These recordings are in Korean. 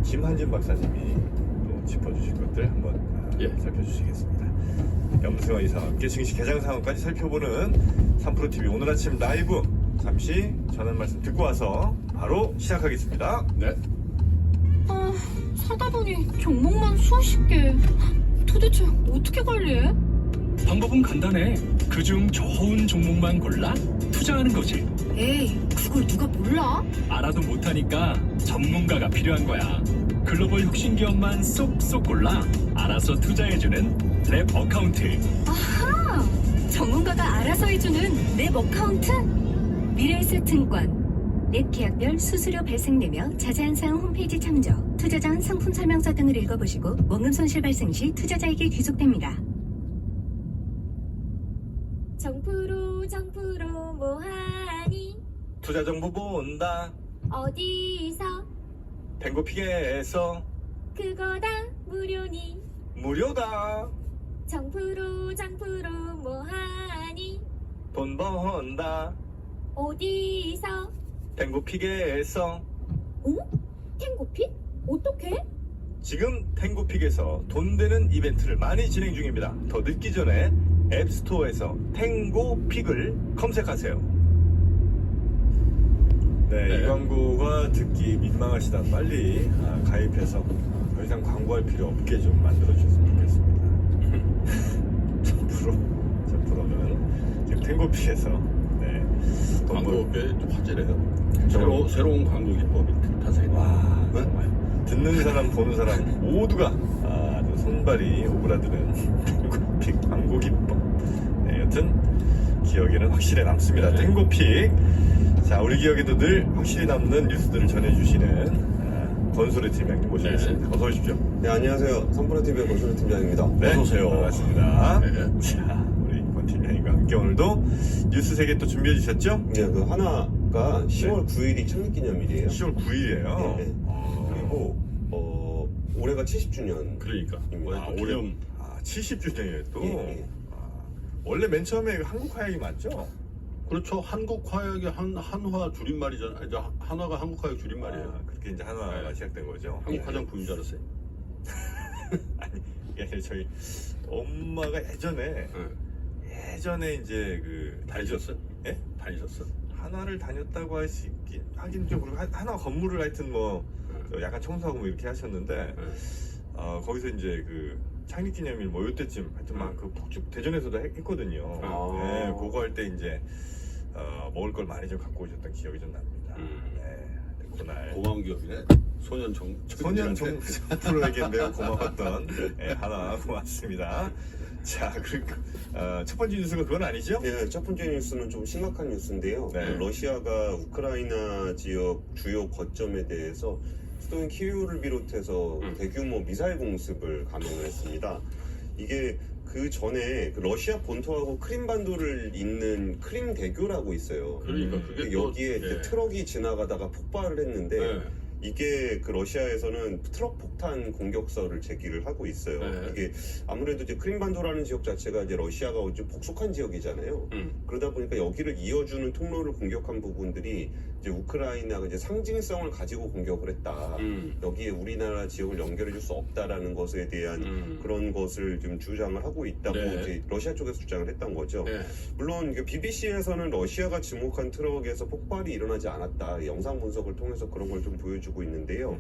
김한진 박사님이 또 짚어주실 것들 한번 살펴주시겠습니다. 염승환 이사와 함께 증시 개장 상황까지 살펴보는 3프로TV 오늘 아침 라이브, 잠시 전한 말씀 듣고 와서 바로 시작하겠습니다. 네. 사다 보니 종목만 수십 개. 도대체 어떻게 관리해? 방법은 간단해. 그중 좋은 종목만 골라 투자하는 거지. 에이, 그걸 누가 몰라? 알아도 못하니까 전문가가 필요한 거야. 글로벌 혁신 기업만 쏙쏙 골라 알아서 투자해주는 랩 어카운트. 아하! 전문가가 알아서 해주는 랩 어카운트? 미래에셋증권. 랩 계약별 수수료 발생되며 자세한 사항 홈페이지 참조. 투자 전 상품 설명서 등을 읽어보시고 원금 손실 발생 시 투자자에게 귀속됩니다. 정프로 뭐하니? 투자 정보 본다. 어디서? 뱅고피게에서 그거 다 무료니? 무료다. 정프로 뭐하니? 돈 번다. 어디서? 뱅고피게에서. 어? 탱고핏? 어떻게? 지금 탱고픽에서 돈 되는 이벤트를 많이 진행 중입니다. 더 늦기 전에 앱스토어에서 탱고픽을 검색하세요. 네, 이 광고가 듣기 민망하시다 빨리 가입해서 더 이상 광고할 필요 없게 좀 만들어주셨으면 좋겠습니다. 10%는 지금 탱고픽에서 광고업계 좀 화제래요. 새로운 광고 기법이 탄생했다. 와, 정말 듣는 사람 보는 사람 모두가 아주 손발이 오그라드는 탱고픽 광고 기법. 네, 여튼 기억에는 확실히 남습니다. 탱고픽. 자, 우리 기억에도 늘 확실히 남는 뉴스들을 전해주시는 권소래 팀장님 모시겠습니다. 어서 오십시오. 네, 안녕하세요. 3프로TV의 권소래 팀장입니다. 네, 어서 오세요. 반갑습니다. 네. 자, 우리 권 팀장님과 함께 오늘도 뉴스 3개 또 준비해 주셨죠? 네, 그 하나가 10월 9일이 창립기념일이에요. 10월 9일이에요. 네. 그리고 올해가 70주년. 그러니까. 올해 70주년이에요 또. 예. 원래 맨 처음에 한국 화약이 맞죠? 그렇죠. 한국 화약이 한화 줄임말이잖아요. 이제 한화가 한국 화약 줄임말이에요. 그렇게 이제 한화가 시작된 거죠. 한국 화장품인 줄 알았어요. 아니, 이게 저희 엄마가 예전에 이제 다니셨어요? 예? 다니셨어? 한화를 다녔다고 할 수 있긴 하긴 좀 그리고 한화 건물을 하여튼 약간 청소하고 이렇게 하셨는데 거기서 이제 창립기념일 요때쯤 하여튼 막 북측 대전에서도 했거든요. 네, 그거 할 때 이제 먹을 걸 많이 좀 갖고 오셨던 기억이 좀 납니다. 네, 그날 고마운 기업이네. 소년 프로에게 매우 고마웠던 하나 고맙습니다. 자, 그리고 첫 번째 뉴스가 그건 아니죠? 네, 첫 번째 뉴스는 좀 심각한 뉴스인데요. 네. 러시아가 우크라이나 지역 주요 거점에 대해서 수도인 키이우를 비롯해서 대규모 미사일 공습을 감행을 했습니다. 이게 그 전에 러시아 본토하고 크림반도를 잇는 크림 대교라고 있어요. 그러니까 그게 또, 여기에 이제 트럭이 지나가다가 폭발을 했는데 이게 러시아에서는 트럭 폭탄 공격설을 제기를 하고 있어요. 이게 아무래도 이제 크림반도라는 지역 자체가 이제 러시아가 좀 복속한 지역이잖아요. 그러다 보니까 여기를 이어주는 통로를 공격한 부분들이 이제 우크라이나가 이제 상징성을 가지고 공격을 했다. 여기에 우리나라 지역을 연결해줄 수 없다라는 것에 대한 그런 것을 좀 주장을 하고 있다고 이제 러시아 쪽에서 주장을 했던 거죠. 물론 BBC에서는 러시아가 지목한 트럭에서 폭발이 일어나지 않았다. 영상 분석을 통해서 그런 걸 좀 보여주고 있는데요.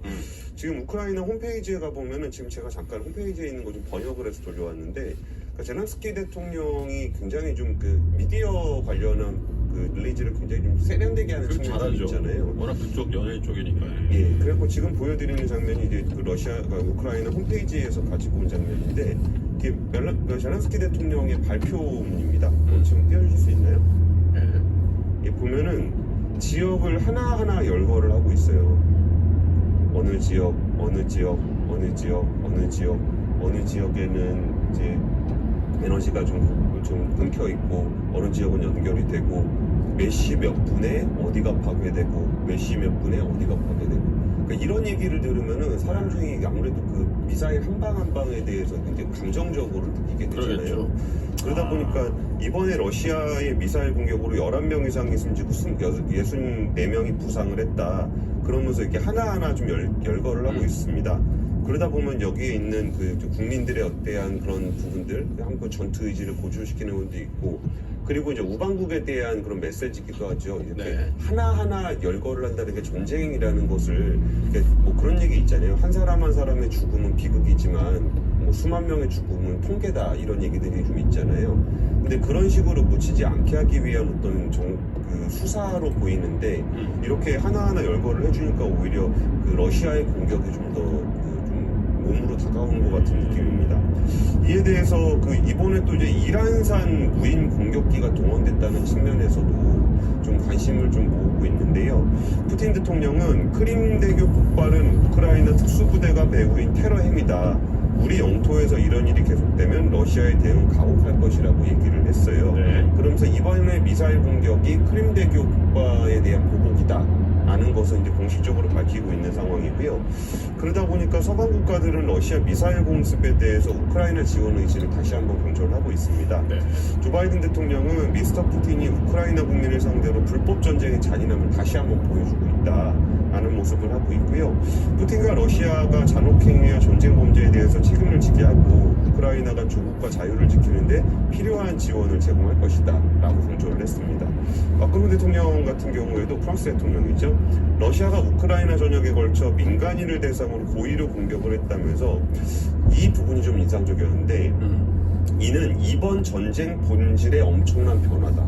지금 우크라이나 홈페이지에 가보면은 지금 제가 잠깐 홈페이지에 있는 거 좀 번역을 해서 돌려왔는데 젤렌스키 대통령이 굉장히 좀 미디어 관련한 릴리즈를 굉장히 좀 세련되게 하는 측면이 있잖아요. 워낙 그쪽 연예인 쪽이니까. 예, 그래서 지금 보여드리는 장면이 이제 러시아가 우크라이나 홈페이지에서 가지고 온 장면인데 이게 젤렌스키 대통령의 발표문입니다. 지금 띄워주실 수 있나요? 예, 보면은 지역을 하나하나 열거를 하고 있어요. 어느 지역, 어느 지역, 어느 지역, 어느 지역, 어느 지역에는 이제 에너지가 좀 끊겨 있고 어느 지역은 연결이 되고 몇 시 몇 분에 어디가 파괴되고 몇 시 몇 분에 어디가 파괴되고 그러니까 이런 얘기를 들으면은 사람 중에 아무래도 그 미사일 한 방 한 방에 대해서 굉장히 감정적으로 느끼게 되잖아요. 그러겠죠. 그러다 보니까 이번에 러시아의 미사일 공격으로 11명 이상이 숨지고 64명이 부상을 했다. 그러면서 이렇게 하나하나 좀 열거를 하고 있습니다. 그러다 보면 여기에 있는 그 국민들에 대한 그런 부분들, 한국 전투 의지를 고조시키는 부분도 있고, 그리고 이제 우방국에 대한 그런 메시지기도 하죠. 이렇게 네. 하나하나 열거를 한다는 게 전쟁이라는 것을, 이렇게 뭐 그런 얘기 있잖아요. 한 사람 한 사람의 죽음은 비극이지만 뭐 수만 명의 죽음은 통계다, 이런 얘기들이 좀 있잖아요. 근데 그런 식으로 묻히지 않게 하기 위한 어떤 그 수사로 보이는데, 이렇게 하나하나 열거를 해주니까 오히려 그 러시아의 공격이 좀 더 몸으로 다가오는 것 같은 느낌입니다. 이에 대해서 그 이번에 또 이제 이란산 무인 공격기가 동원됐다는 측면에서도 좀 관심을 좀 모으고 있는데요. 푸틴 대통령은 크림대교 폭발은 우크라이나 특수부대가 배후인 테러 행위다. 우리 영토에서 이런 일이 계속되면 러시아의 대응은 가혹할 것이라고 얘기를 했어요. 네. 그러면서 이번에 미사일 공격이 크림대교 폭발에 대한 보복이다 라는 것을 이제 공식적으로 밝히고 있는 상황이고요. 그러다 보니까 서방 국가들은 러시아 미사일 공습에 대해서 우크라이나 지원 의지를 다시 한번 강조를 하고 있습니다. 네. 조 바이든 대통령은 미스터 푸틴이 우크라이나 국민을 상대로 불법 전쟁의 잔인함을 다시 한번 보여주고 있다라는 모습을 하고 있고요. 푸틴과 러시아가 잔혹행위와 전쟁 범죄에 대해서 책임을 지게 하고 우크라이나가 조국과 자유를 지키는데 필요한 지원을 제공할 것이다 라고 강조를 했습니다. 마크롱 대통령 같은 경우에도 프랑스 대통령이죠. 러시아가 우크라이나 전역에 걸쳐 민간인을 대상으로 고의로 공격을 했다면서 이 부분이 좀 인상적이었는데, 이는 이번 전쟁 본질의 엄청난 변화다.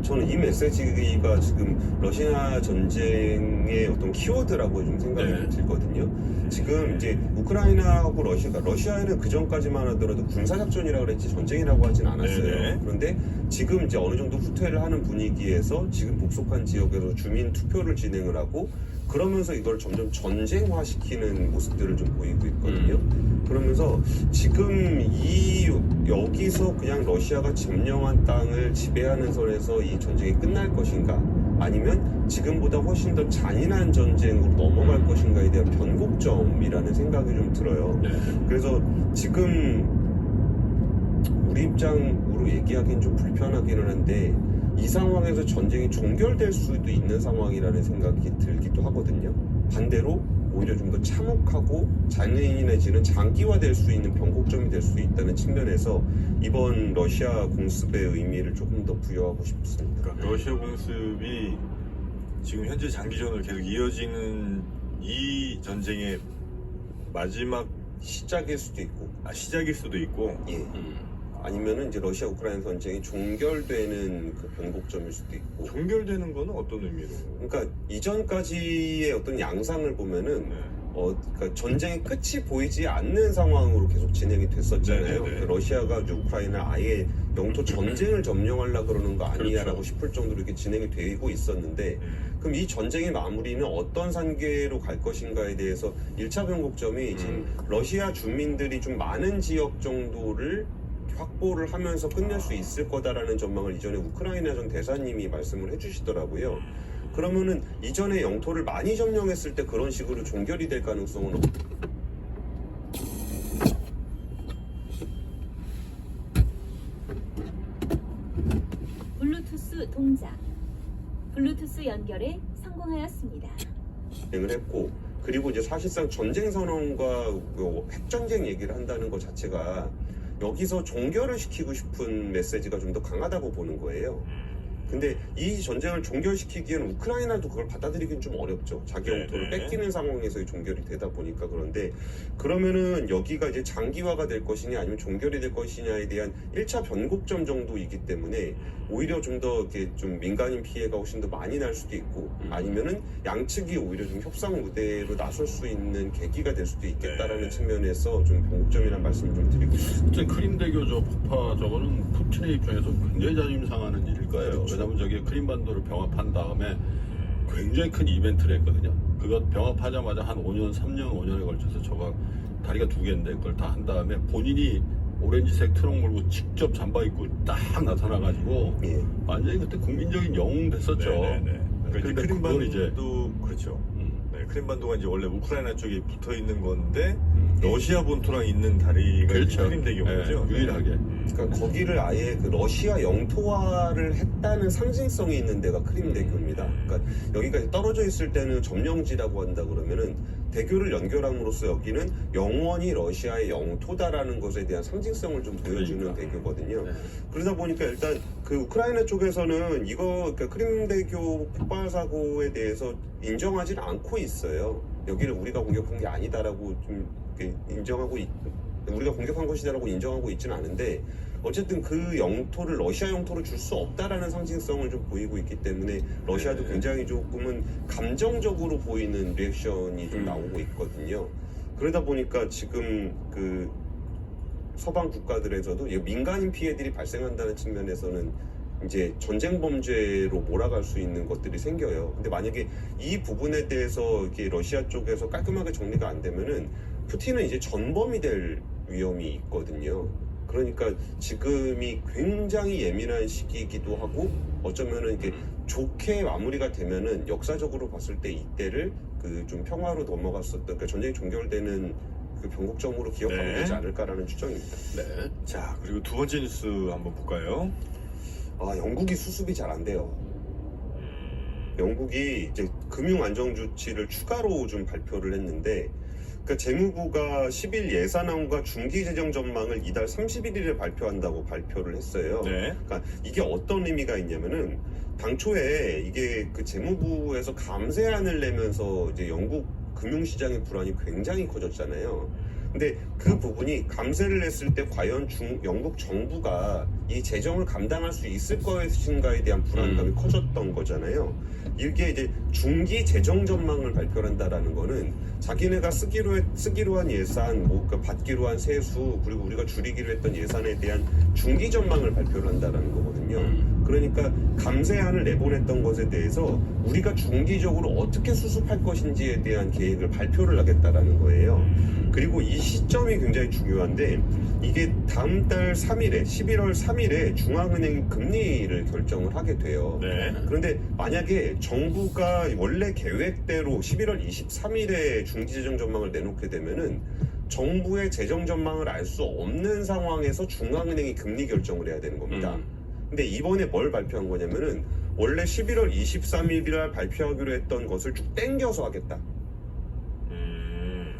저는 이 메시지가 지금 러시아 전쟁의 어떤 키워드라고 좀 생각이 네. 들거든요. 지금 이제 우크라이나하고 러시아에는 그 전까지만 하더라도 군사작전이라고 그랬지 전쟁이라고 하진 않았어요. 네네. 그런데 지금 이제 어느 정도 후퇴를 하는 분위기에서 지금 복속한 지역에서 주민 투표를 진행을 하고, 그러면서 이걸 점점 전쟁화시키는 모습들을 좀 보이고 있거든요. 그러면서 지금 여기서 그냥 러시아가 점령한 땅을 지배하는 선에서 이 전쟁이 끝날 것인가, 아니면 지금보다 훨씬 더 잔인한 전쟁으로 넘어갈 것인가에 대한 변곡점이라는 생각이 좀 들어요. 네. 그래서 지금 우리 입장으로 얘기하기는 좀 불편하기는 한데, 이 상황에서 전쟁이 종결될 수도 있는 상황이라는 생각이 들기도 하거든요. 반대로 오히려 좀 더 참혹하고 잔인해지는 장기화될 수 있는 변곡점이 될 수 있다는 측면에서 이번 러시아 공습의 의미를 조금 더 부여하고 싶습니다. 그러니까 러시아 공습이 지금 현재 장기전으로 계속 이어지는 이 전쟁의 마지막 시작일 수도 있고, 시작일 수도 있고. 예. 아니면은 이제 러시아 우크라이나 전쟁이 종결되는 그 변곡점일 수도 있고. 종결되는 거는 어떤 의미로? 그러니까 이전까지의 어떤 양상을 보면은 네. 그러니까 전쟁의 끝이 보이지 않는 상황으로 계속 진행이 됐었잖아요. 네네네. 그러니까 러시아가 이제 우크라이나 아예 영토 전쟁을 점령하려고 그러는 거 아니냐라고 그렇죠. 싶을 정도로 이렇게 진행이 되고 있었는데, 그럼 이 전쟁의 마무리는 어떤 단계로 갈 것인가에 대해서 1차 변곡점이 지금 러시아 주민들이 좀 많은 지역 정도를 확보를 하면서 끝낼 수 있을 거다라는 전망을 이전에 우크라이나 전 대사님이 말씀을 해주시더라고요. 그러면은 이전에 영토를 많이 점령했을 때 그런 식으로 종결이 될 가능성은 블루투스 동작. 블루투스 연결에 성공하였습니다. 진행을 했고, 그리고 이제 사실상 전쟁 선언과 핵전쟁 얘기를 한다는 것 자체가 여기서 종결을 시키고 싶은 메시지가 좀 더 강하다고 보는 거예요. 근데 이 전쟁을 종결시키기에는 우크라이나도 그걸 받아들이기는 좀 어렵죠. 자기 영토를 뺏기는 상황에서 종결이 되다 보니까. 그런데 그러면은 여기가 이제 장기화가 될 것이냐 아니면 종결이 될 것이냐에 대한 1차 변곡점 정도이기 때문에 오히려 좀 더 이렇게 좀 민간인 피해가 훨씬 더 많이 날 수도 있고, 아니면은 양측이 오히려 좀 협상 무대로 나설 수 있는 계기가 될 수도 있겠다라는 측면에서 좀 변곡점이라는 말씀을 좀 드리고 싶습니다. 어쨌든 크림대교 저 폭파 저거는 푸틴의 입장에서 굉장히 자존심 상하는 일일 거예요. 그렇죠. 왜냐하면 저기 크림반도를 병합한 다음에 굉장히 큰 이벤트를 했거든요. 그거 병합하자마자 한 5년, 3년, 5년에 걸쳐서 저거 다리가 2개인데 그걸 다 한 다음에 본인이 오렌지색 트럭 몰고 직접 잠바 입고 딱 나타나가지고 예. 완전히 그때 국민적인 영웅 됐었죠. 네네네. 그러니까 근데 이제 그건 이제 크림반도 그렇죠. 네, 크림반도가 이제 원래 우크라이나 쪽에 붙어 있는 건데 러시아 본토랑 있는 다리가 그렇죠. 크림대교인 거죠. 유일하게. 그러니까 거기를 아예 그 러시아 영토화를 했다는 상징성이 있는 데가 크림대교입니다. 그러니까 여기가 떨어져 있을 때는 점령지라고 한다 그러면은 대교를 연결함으로써 여기는 영원히 러시아의 영토다라는 것에 대한 상징성을 좀 보여주는 그러니까. 대교거든요. 네. 그러다 보니까 일단 그 우크라이나 쪽에서는 이거 그러니까 크림대교 폭발 사고에 대해서 인정하지는 않고 있어요. 여기를 우리가 공격한 게 아니다라고 좀 이렇게 인정하고 우리가 공격한 것이다라고 인정하고 있지는 않은데 어쨌든 그 영토를 러시아 영토로 줄 수 없다라는 상징성을 좀 보이고 있기 때문에 러시아도 굉장히 조금은 감정적으로 보이는 리액션이 좀 나오고 있거든요. 그러다 보니까 지금 그 서방 국가들에서도 이 민간인 피해들이 발생한다는 측면에서는 이제 전쟁 범죄로 몰아갈 수 있는 것들이 생겨요. 근데 만약에 이 부분에 대해서 이렇게 러시아 쪽에서 깔끔하게 정리가 안 되면은 푸틴은 이제 전범이 될 위험이 있거든요. 그러니까 지금이 굉장히 예민한 시기이기도 하고 어쩌면은 이렇게 좋게 마무리가 되면은 역사적으로 봤을 때 이때를 그 좀 평화로 넘어갔었던 그러니까 전쟁이 종결되는 그 변곡점으로 기억하면 네. 되지 않을까라는 추정입니다. 네. 자, 그리고 두 번째 뉴스 한번 볼까요? 아, 영국이 수습이 잘 안 돼요. 영국이 이제 금융 안정 조치를 추가로 좀 발표를 했는데, 그러니까 재무부가 10일 예산안과 중기 재정 전망을 이달 31일에 발표한다고 발표를 했어요. 네. 그러니까 이게 어떤 의미가 있냐면은 당초에 이게 그 재무부에서 감세안을 내면서 이제 영국 금융시장의 불안이 굉장히 커졌잖아요. 근데 그 부분이 감세를 냈을 때 과연 영국 정부가 이 재정을 감당할 수 있을 것인가에 대한 불안감이 커졌던 거잖아요. 이게 이제 중기 재정 전망을 발표한다라는 거는 자기네가 쓰기로 한 예산, 그러니까 받기로 한 세수, 그리고 우리가 줄이기로 했던 예산에 대한 중기 전망을 발표를 한다라는 거거든요. 그러니까 감세안을 내보냈던 것에 대해서 우리가 중기적으로 어떻게 수습할 것인지에 대한 계획을 발표를 하겠다라는 거예요. 그리고 이 시점이 굉장히 중요한데 이게 다음 달 3일에 11월 3일에 중앙은행이 금리를 결정을 하게 돼요. 네. 그런데 만약에 정부가 원래 계획대로 11월 23일에 중기재정 전망을 내놓게 되면은 정부의 재정 전망을 알 수 없는 상황에서 중앙은행이 금리 결정을 해야 되는 겁니다. 근데 이번에 뭘 발표한 거냐면은 원래 11월 23일이라 발표하기로 했던 것을 쭉 땡겨서 하겠다.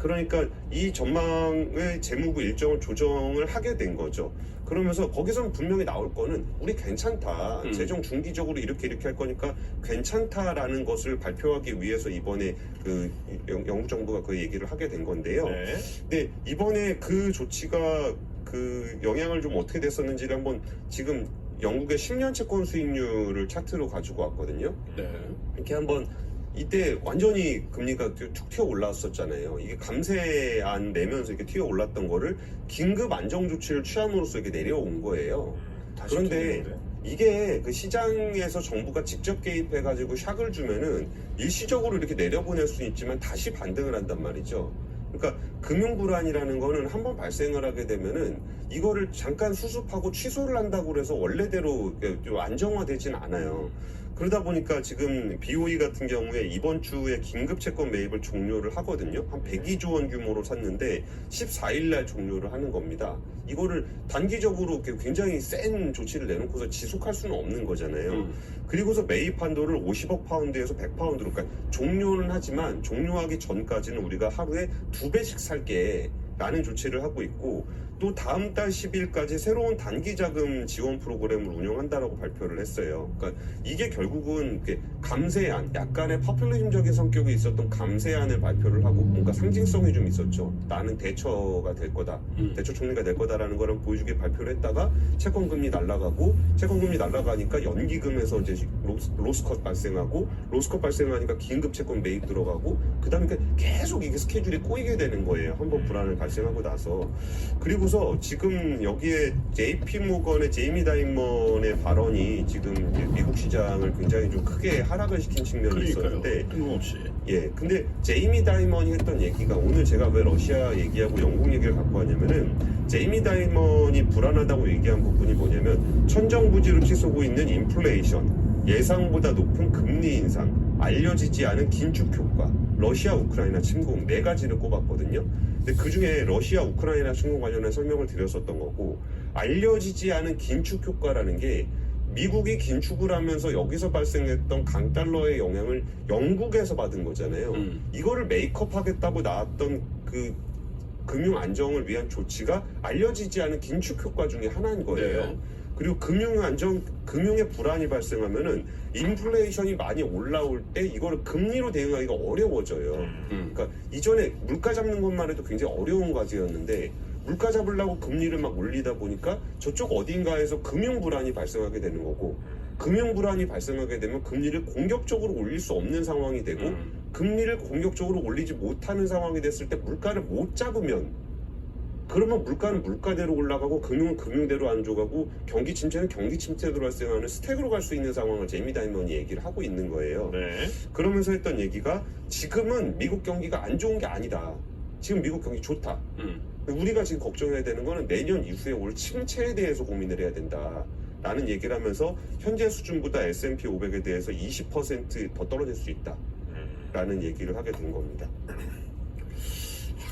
그러니까 이 전망의 재무부 일정을 조정을 하게 된 거죠. 그러면서 거기서는 분명히 나올 거는 우리 괜찮다. 재정 중기적으로 이렇게 할 거니까 괜찮다라는 것을 발표하기 위해서 이번에 그 영국 정부가 그 얘기를 하게 된 건데요. 네. 근데 이번에 그 조치가 그 영향을 좀 어떻게 됐었는지를 한번 지금 영국의 10년 채권 수익률을 차트로 가지고 왔거든요. 네. 이렇게 한번 이때 완전히 금리가 툭 튀어 올랐었잖아요. 이게 감세안 내면서 이렇게 튀어 올랐던 거를 긴급 안정 조치를 취함으로써 이렇게 내려온 거예요. 다시 그런데 튀는데. 이게 그 시장에서 정부가 직접 개입해가지고 샥을 주면은 일시적으로 이렇게 내려보낼 수 있지만 다시 반등을 한단 말이죠. 그러니까 금융 불안이라는 거는 한번 발생을 하게 되면은 이거를 잠깐 수습하고 취소를 한다고 해서 원래대로 좀 안정화되진 않아요. 그러다 보니까 지금 BOE 같은 경우에 이번 주에 긴급 채권 매입을 종료를 하거든요. 한 102조 원 규모로 샀는데 14일 날 종료를 하는 겁니다. 이거를 단기적으로 굉장히 센 조치를 내놓고서 지속할 수는 없는 거잖아요. 그리고서 매입 한도를 50억 파운드에서 100파운드로 그러니까 종료는 하지만 종료하기 전까지는 우리가 하루에 2배씩 살게 라는 조치를 하고 있고 또 다음 달 10일까지 새로운 단기 자금 지원 프로그램을 운영한다라고 발표를 했어요. 그러니까 이게 결국은 감세안, 약간의 포퓰리즘적인 성격이 있었던 감세안을 발표를 하고 뭔가 상징성이 좀 있었죠. 나는 대처가 될 거다, 대처 총리가 될 거다라는 거를 보여주게 발표를 했다가 채권금리 날아가고 채권금리 날아가니까 연기금에서 이제 로스컷 발생하고 로스컷 발생하니까 긴급 채권 매입 들어가고 그다음에 계속 이게 스케줄이 꼬이게 되는 거예요. 한번 불안을 발생하고 나서. 그리고서 지금 여기에 JP모건의 제이미 다이먼의 발언이 지금 미국 시장을 굉장히 좀 크게 하락을 시킨 측면이 있었는데 뜬금없이. 예, 근데 제이미 다이먼이 했던 얘기가 오늘 제가 왜 러시아 얘기하고 영국 얘기를 갖고 왔냐면은 제이미 다이먼이 불안하다고 얘기한 부분이 뭐냐면 천정부지로 치솟고 있는 인플레이션, 예상보다 높은 금리 인상, 알려지지 않은 긴축 효과, 러시아 우크라이나 침공 4가지를 꼽았거든요. 근데 그 중에 러시아 우크라이나 침공 관련해 설명을 드렸었던 거고, 알려지지 않은 긴축 효과라는 게 미국이 긴축을 하면서 여기서 발생했던 강달러의 영향을 영국에서 받은 거잖아요. 이거를 메이크업하겠다고 나왔던 그 금융 안정을 위한 조치가 알려지지 않은 긴축 효과 중에 하나인 거예요. 네. 그리고 금융의 불안이 발생하면은 인플레이션이 많이 올라올 때 이거를 금리로 대응하기가 어려워져요. 그러니까 이전에 물가 잡는 것만 해도 굉장히 어려운 과제였는데, 물가 잡으려고 금리를 막 올리다 보니까 저쪽 어딘가에서 금융 불안이 발생하게 되는 거고, 금융 불안이 발생하게 되면 금리를 공격적으로 올릴 수 없는 상황이 되고, 금리를 공격적으로 올리지 못하는 상황이 됐을 때 물가를 못 잡으면, 그러면 물가는 물가대로 올라가고 금융은 금융대로 안 줘가고 경기 침체는 경기 침체대로 발생하는 스택으로 갈 수 있는 상황을 제이미 다이먼이 얘기를 하고 있는 거예요. 네. 그러면서 했던 얘기가 지금은 미국 경기가 안 좋은 게 아니다. 지금 미국 경기 좋다. 우리가 지금 걱정해야 되는 거는 내년 이후에 올 침체에 대해서 고민을 해야 된다. 라는 얘기를 하면서 현재 수준보다 S&P 500에 대해서 20% 더 떨어질 수 있다. 라는 얘기를 하게 된 겁니다.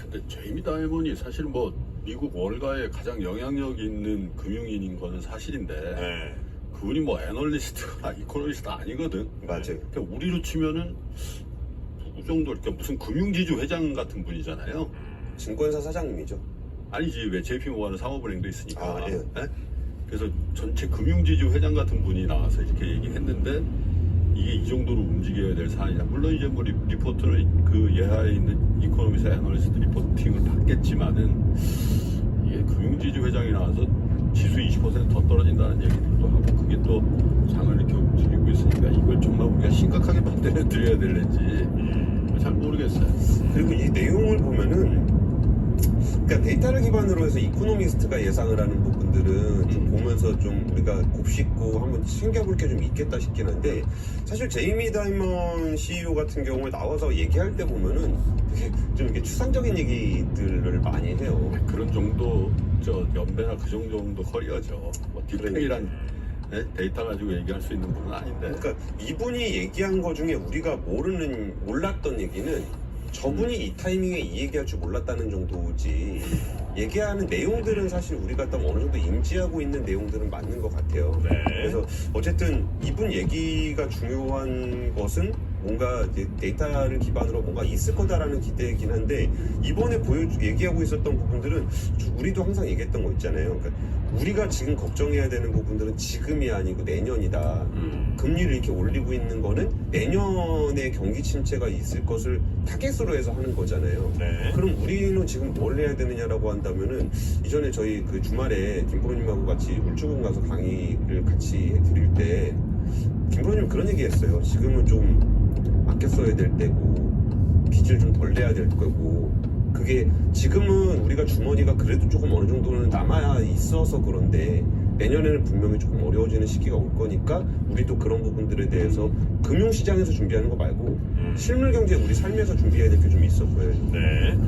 근데 제이미 다이먼이 사실 뭐 미국 월가에 가장 영향력 있는 금융인인 거는 사실인데 네. 그분이 뭐 애널리스트가 이코노미스트 아니거든. 맞아요. 그러니까 우리로 치면은 누구 정도, 그러니까 무슨 금융지주 회장 같은 분이잖아요. 증권사 사장님이죠. 아니지, 왜 JP 모가는 상업은행도 있으니까. 아, 예. 네? 그래서 전체 금융지주 회장 같은 분이 나와서 이렇게 얘기했는데 이게 이 정도로 움직여야 될 사안이냐. 물론 이제 뭐 리포트는 그 예하에 있는 이코노미스트 애널리스트 리포팅을 받겠지만은 이게 금융지주 회장이 나와서 지수 20% 더 떨어진다는 얘기들도 하고, 그게 또 장을 이렇게 움직이고 있으니까 이걸 정말 우리가 심각하게 받아들여 드려야 될는지 잘 모르겠어요. 그리고 이 내용을 보면은, 그러니까 데이터를 기반으로 해서 이코노미스트가 예상을 하는 부분들은 좀 보면서 좀 우리가 곱씹고 한번 챙겨볼 게 좀 있겠다 싶긴 한데, 사실 제이미 다이먼 CEO 같은 경우에 나와서 얘기할 때 보면은 되게 좀 이렇게 추상적인 얘기들을 많이 해요. 그런 정도 저 연배나 그 정도 커리어죠. 뭐 디테일한 데이터 가지고 얘기할 수 있는 분은 아닌데. 그러니까 이분이 얘기한 거 중에 우리가 몰랐던 얘기는 저분이 이 타이밍에 이 얘기할 줄 몰랐다는 정도지, 얘기하는 내용들은 사실 우리가 딱 어느 정도 인지하고 있는 내용들은 맞는 것 같아요. 네. 그래서 어쨌든 이분 얘기가 중요한 것은 뭔가 이제 데이터를 기반으로 뭔가 있을 거다라는 기대이긴 한데, 이번에 얘기하고 있었던 부분들은 우리도 항상 얘기했던 거 있잖아요. 그러니까 우리가 지금 걱정해야 되는 부분들은 지금이 아니고 내년이다. 금리를 이렇게 올리고 있는 거는 내년에 경기 침체가 있을 것을 타겟으로 해서 하는 거잖아요. 네. 그럼 우리는 지금 뭘 해야 되느냐라고 한다면은, 이전에 저희 그 주말에 김프로님하고 같이 울주군 가서 강의를 같이 드릴 때 김프로님 그런 얘기 했어요. 지금은 좀 아껴 써야 될 때고 빚을 좀 덜 내야 될 거고, 그게 지금은 우리가 주머니가 그래도 조금 어느 정도는 남아 있어서 그런데 내년에는 분명히 조금 어려워지는 시기가 올 거니까 우리도 그런 부분들에 대해서 금융시장에서 준비하는 거 말고 실물 경제 우리 삶에서 준비해야 될 게 좀 있어 보여요. 네.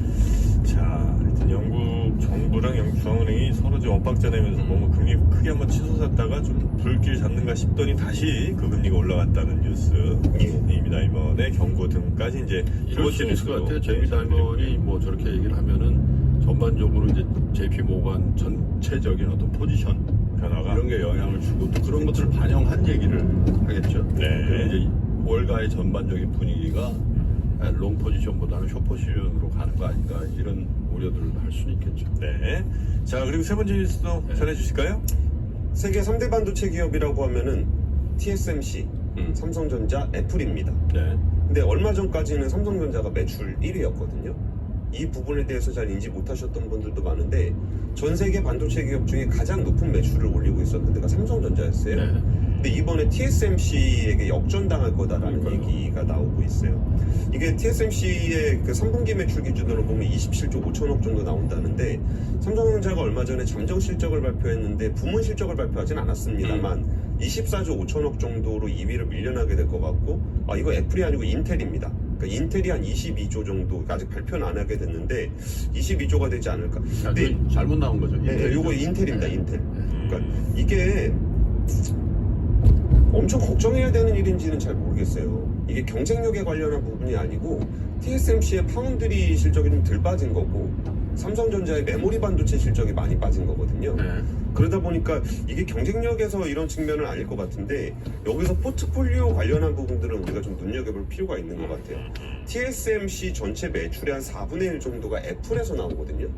자, 하여튼 영국 정부랑 영국 중앙은행이 서로 좀 엇박자내면서 뭔가 금리 크게 한번 치솟았다가 좀 불길 잡는가 싶더니 다시 그 금리가 올라갔다는 뉴스. 제이미 다이먼의 경고 등까지 이제 이럴 수 있을 것 같아요. 제이미 다이먼이 뭐 저렇게 얘기를 하면은 전반적으로 이제 JP 모간 전체적인 어떤 포지션 변화가 이런 게 영향을 주고 또 그런 것들을 반영한 얘기를 하겠죠. 네. 그리고 이제 월가의 전반적인 분위기가 롱 포지션보다는 숏 포지션으로 가는 거 아닌가, 이런 우려들을 할 수는 있겠죠. 네. 자, 그리고 세 번째 뉴스도 전해주실까요? 세계 3대 반도체 기업이라고 하면은 TSMC, 삼성전자, 애플입니다. 네. 근데 얼마 전까지는 삼성전자가 매출 1위였거든요. 이 부분에 대해서 잘 인지 못하셨던 분들도 많은데, 전 세계 반도체 기업 중에 가장 높은 매출을 올리고 있었던 데가 삼성전자였어요. 네. 근데 이번에 TSMC에게 역전당할 거다라는 얘기가 나오고 있어요. 이게 TSMC의 그 3분기 매출 기준으로 보면 27조 5천억 정도 나온다는데, 삼성전자가 얼마 전에 잠정 실적을 발표했는데 부문 실적을 발표하진 않았습니다만 24조 5천억 정도로 2위를 밀려나게 될 것 같고, 이거 애플이 아니고 인텔입니다. 그러니까 인텔이 한 22조 정도, 아직 발표는 안 하게 됐는데 22조가 되지 않을까. 근데 잘못 나온 거죠. 네, 요거 인텔입니다. 인텔. 그러니까 이게 엄청 걱정해야 되는 일인지는 잘 모르겠어요. 이게 경쟁력에 관련한 부분이 아니고 TSMC의 파운드리 실적이 좀 덜 빠진 거고 삼성전자의 메모리 반도체 실적이 많이 빠진 거거든요. 그러다 보니까 이게 경쟁력에서 이런 측면은 아닐 것 같은데 여기서 포트폴리오 관련한 부분들은 우리가 좀 눈여겨볼 필요가 있는 것 같아요. TSMC 전체 매출의 한 4분의 1 정도가 애플에서 나오거든요.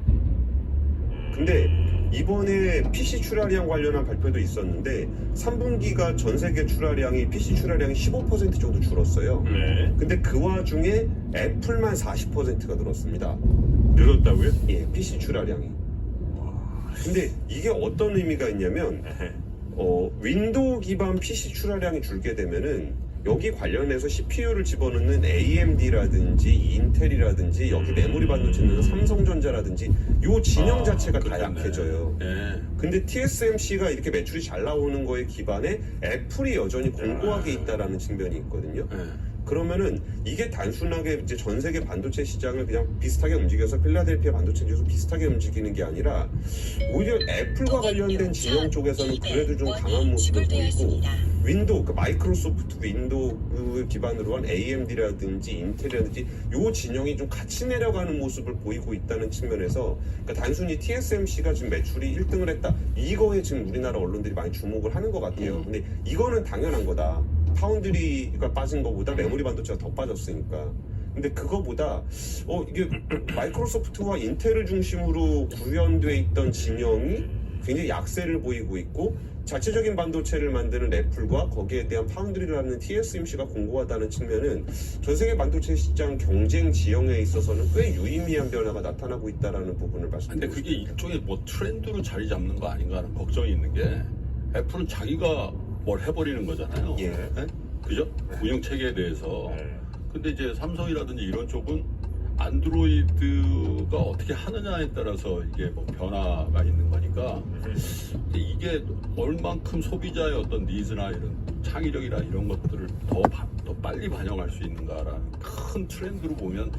근데 이번에 PC 출하량 관련한 발표도 있었는데 3분기가 전 세계 출하량이 PC 출하량이 15% 정도 줄었어요. 네. 근데 그 와중에 애플만 40%가 늘었습니다. 늘었다고요? 예, PC 출하량이. 근데 이게 어떤 의미가 있냐면 윈도우 기반 PC 출하량이 줄게 되면은 여기 관련해서 CPU를 집어넣는 AMD라든지 인텔이라든지 여기 메모리 반도체는 삼성전자라든지 요 진영 자체가 다 그렇겠네. 약해져요. 예. 근데 TSMC가 이렇게 매출이 잘 나오는 거에 기반에 애플이 여전히 공고하게 있다라는 측면이 있거든요. 예. 그러면은 이게 단순하게 이제 전 세계 반도체 시장을 그냥 비슷하게 움직여서 필라델피아 반도체 지수 비슷하게 움직이는 게 아니라 오히려 애플과 관련된 진영 쪽에서는 그래도 좀 강한 모습을 보이고 윈도우, 그러니까 마이크로소프트 윈도우 기반으로 한 AMD라든지 인텔이라든지 요 진영이 좀 같이 내려가는 모습을 보이고 있다는 측면에서 그러니까 단순히 TSMC가 지금 매출이 1등을 했다 이거에 지금 우리나라 언론들이 많이 주목을 하는 것 같아요. 근데 이거는 당연한 거다. 파운드리가 빠진 것보다 메모리 반도체가 더 빠졌으니까. 근데 그거보다 이게 마이크로소프트와 인텔을 중심으로 구현돼 있던 진영이 굉장히 약세를 보이고 있고 자체적인 반도체를 만드는 애플과 거기에 대한 파운드리를 하는 TSMC가 공고하다는 측면은 전 세계 반도체 시장 경쟁 지형에 있어서는 꽤 유의미한 변화가 나타나고 있다는 부분을 근데 말씀드리고 그게 싶습니다. 일종의 뭐 트렌드로 자리 잡는 거 아닌가 하는 걱정이 있는 게 애플은 자기가 뭘 해버리는 거잖아요. 예. 네? 그죠? 운영 체계에 대해서. 네. 근데 이제 삼성이라든지 이런 쪽은 안드로이드가 어떻게 하느냐에 따라서 이게 뭐 변화가 있는 거니까. 근데 이게 얼만큼 소비자의 어떤 니즈나 이런 창의력이나 이런 것들을 더 빨리 반영할 수 있는가라는 큰 트렌드로 보면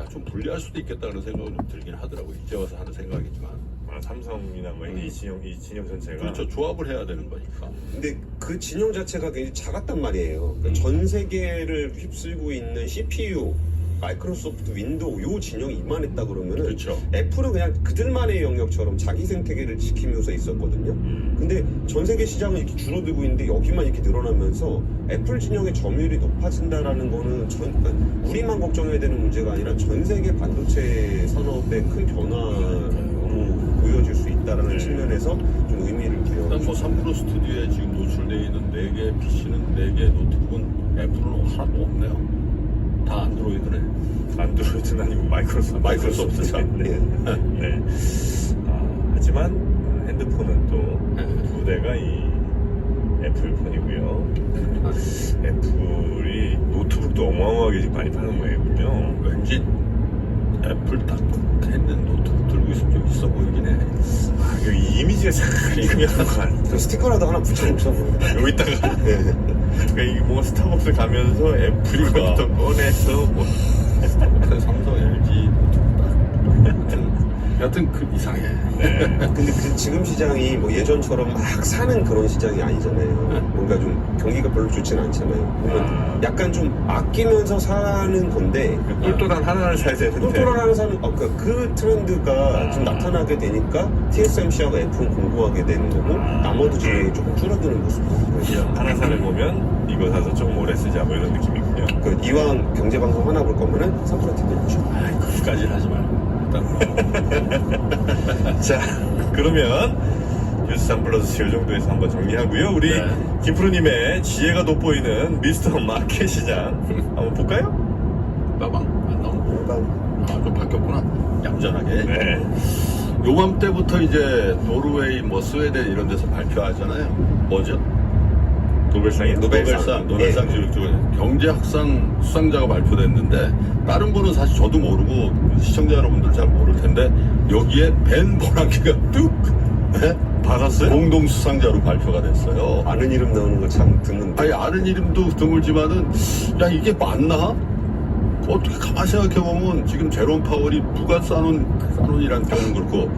좀 불리할 수도 있겠다는 생각은 좀 들긴 하더라고요. 이제 와서 하는 생각이지만. 삼성이나 뭐 이 진영 전체가 그렇죠. 조합을 해야 되는 거니까. 근데 그 진영 자체가 굉장히 작았단 말이에요. 그러니까 전 세계를 휩쓸고 있는 CPU, 마이크로소프트, 윈도우 요 진영이 이만했다 그러면은 그렇죠. 애플은 그냥 그들만의 영역처럼 자기 생태계를 지키면서 있었거든요. 근데 전 세계 시장은 이렇게 줄어들고 있는데 여기만 이렇게 늘어나면서 애플 진영의 점유율이 높아진다라는 거는 그러니까 우리만 걱정해야 되는 문제가 아니라 전 세계 반도체 산업의 큰 변화로 보여질 수 있다라는 측면에서 좀 의미를 부여. 일단 뭐 3프로 스튜디오에 지금 노출되어 있는 4개 PC는 4개 노트북은 애플은 하나도 없네요. 다 안드로이드네. 안드로이드는 아니고 마이크로소프트죠. 네. 네. 하지만 핸드폰은 또 두 대가 이 애플 폰이고요. 애플이 노트북도 어마어마하게 지금 많이 파는 모양이군요. 왠지 애플 딱 했는 노트북 들고 있으면 좀 있어 보이긴 해. 그 이미지가 참 중요한 거 스티커라도 하나 붙여놓자 뭐. 여기다가 그러니까 이게 뭔가 스타벅스 가면서 애플이 그러니까. 또 꺼내서 뭐 삼성, LG 노트북 딱. 여튼 그 이상해. 근데 그 지금 시장이 뭐 예전처럼 막 사는 그런 시장이 아니잖아요. 뭔가 좀 경기가 별로 좋지는 않잖아요. 보면 약간 좀 아끼면서 사는 건데 똘똘한 하나를 사야 되는데 똘똘하게 사는 그 트렌드가 좀 나타나게 되니까 TSMC하고 애플은 공고하게 되는 거고 나머지 진영이 조금 줄어드는 모습이거든요. 하나 사는 거면 이거 사서 조금 오래 쓰자 뭐 이런 느낌이군요. 그 이왕 경제방송 하나 볼 거면은 3% 들으시죠. 그까지는 하지 말고. 일단 자, 그러면 뉴스 3 플러스 이 정도에서 한번 정리하고요. 우리 네. 김프로님의 지혜가 돋보이는 미스터 마켓 시장 한번 볼까요? 빠방 안 나오고. 좀 바뀌었구나. 얌전하게. 네. 요맘때부터 이제 노르웨이, 뭐 스웨덴 이런 데서 발표하잖아요. 뭐죠? 노벨상이요? 노벨상 지금 경제학상 수상자가 발표됐는데 다른 분은 사실 저도 모르고 시청자 여러분들 잘 모를 텐데 여기에 벤 버나키가 뚝 받았어요? 공동 수상자로 발표가 됐어요. 아는 이름 나오는 거 참 듣는데. 아니 아는 이름도 드물지만은 야 이게 맞나? 어떻게 가만 생각해보면 지금 제롬 파월이 누가 싸놓은이란 표현은 그렇고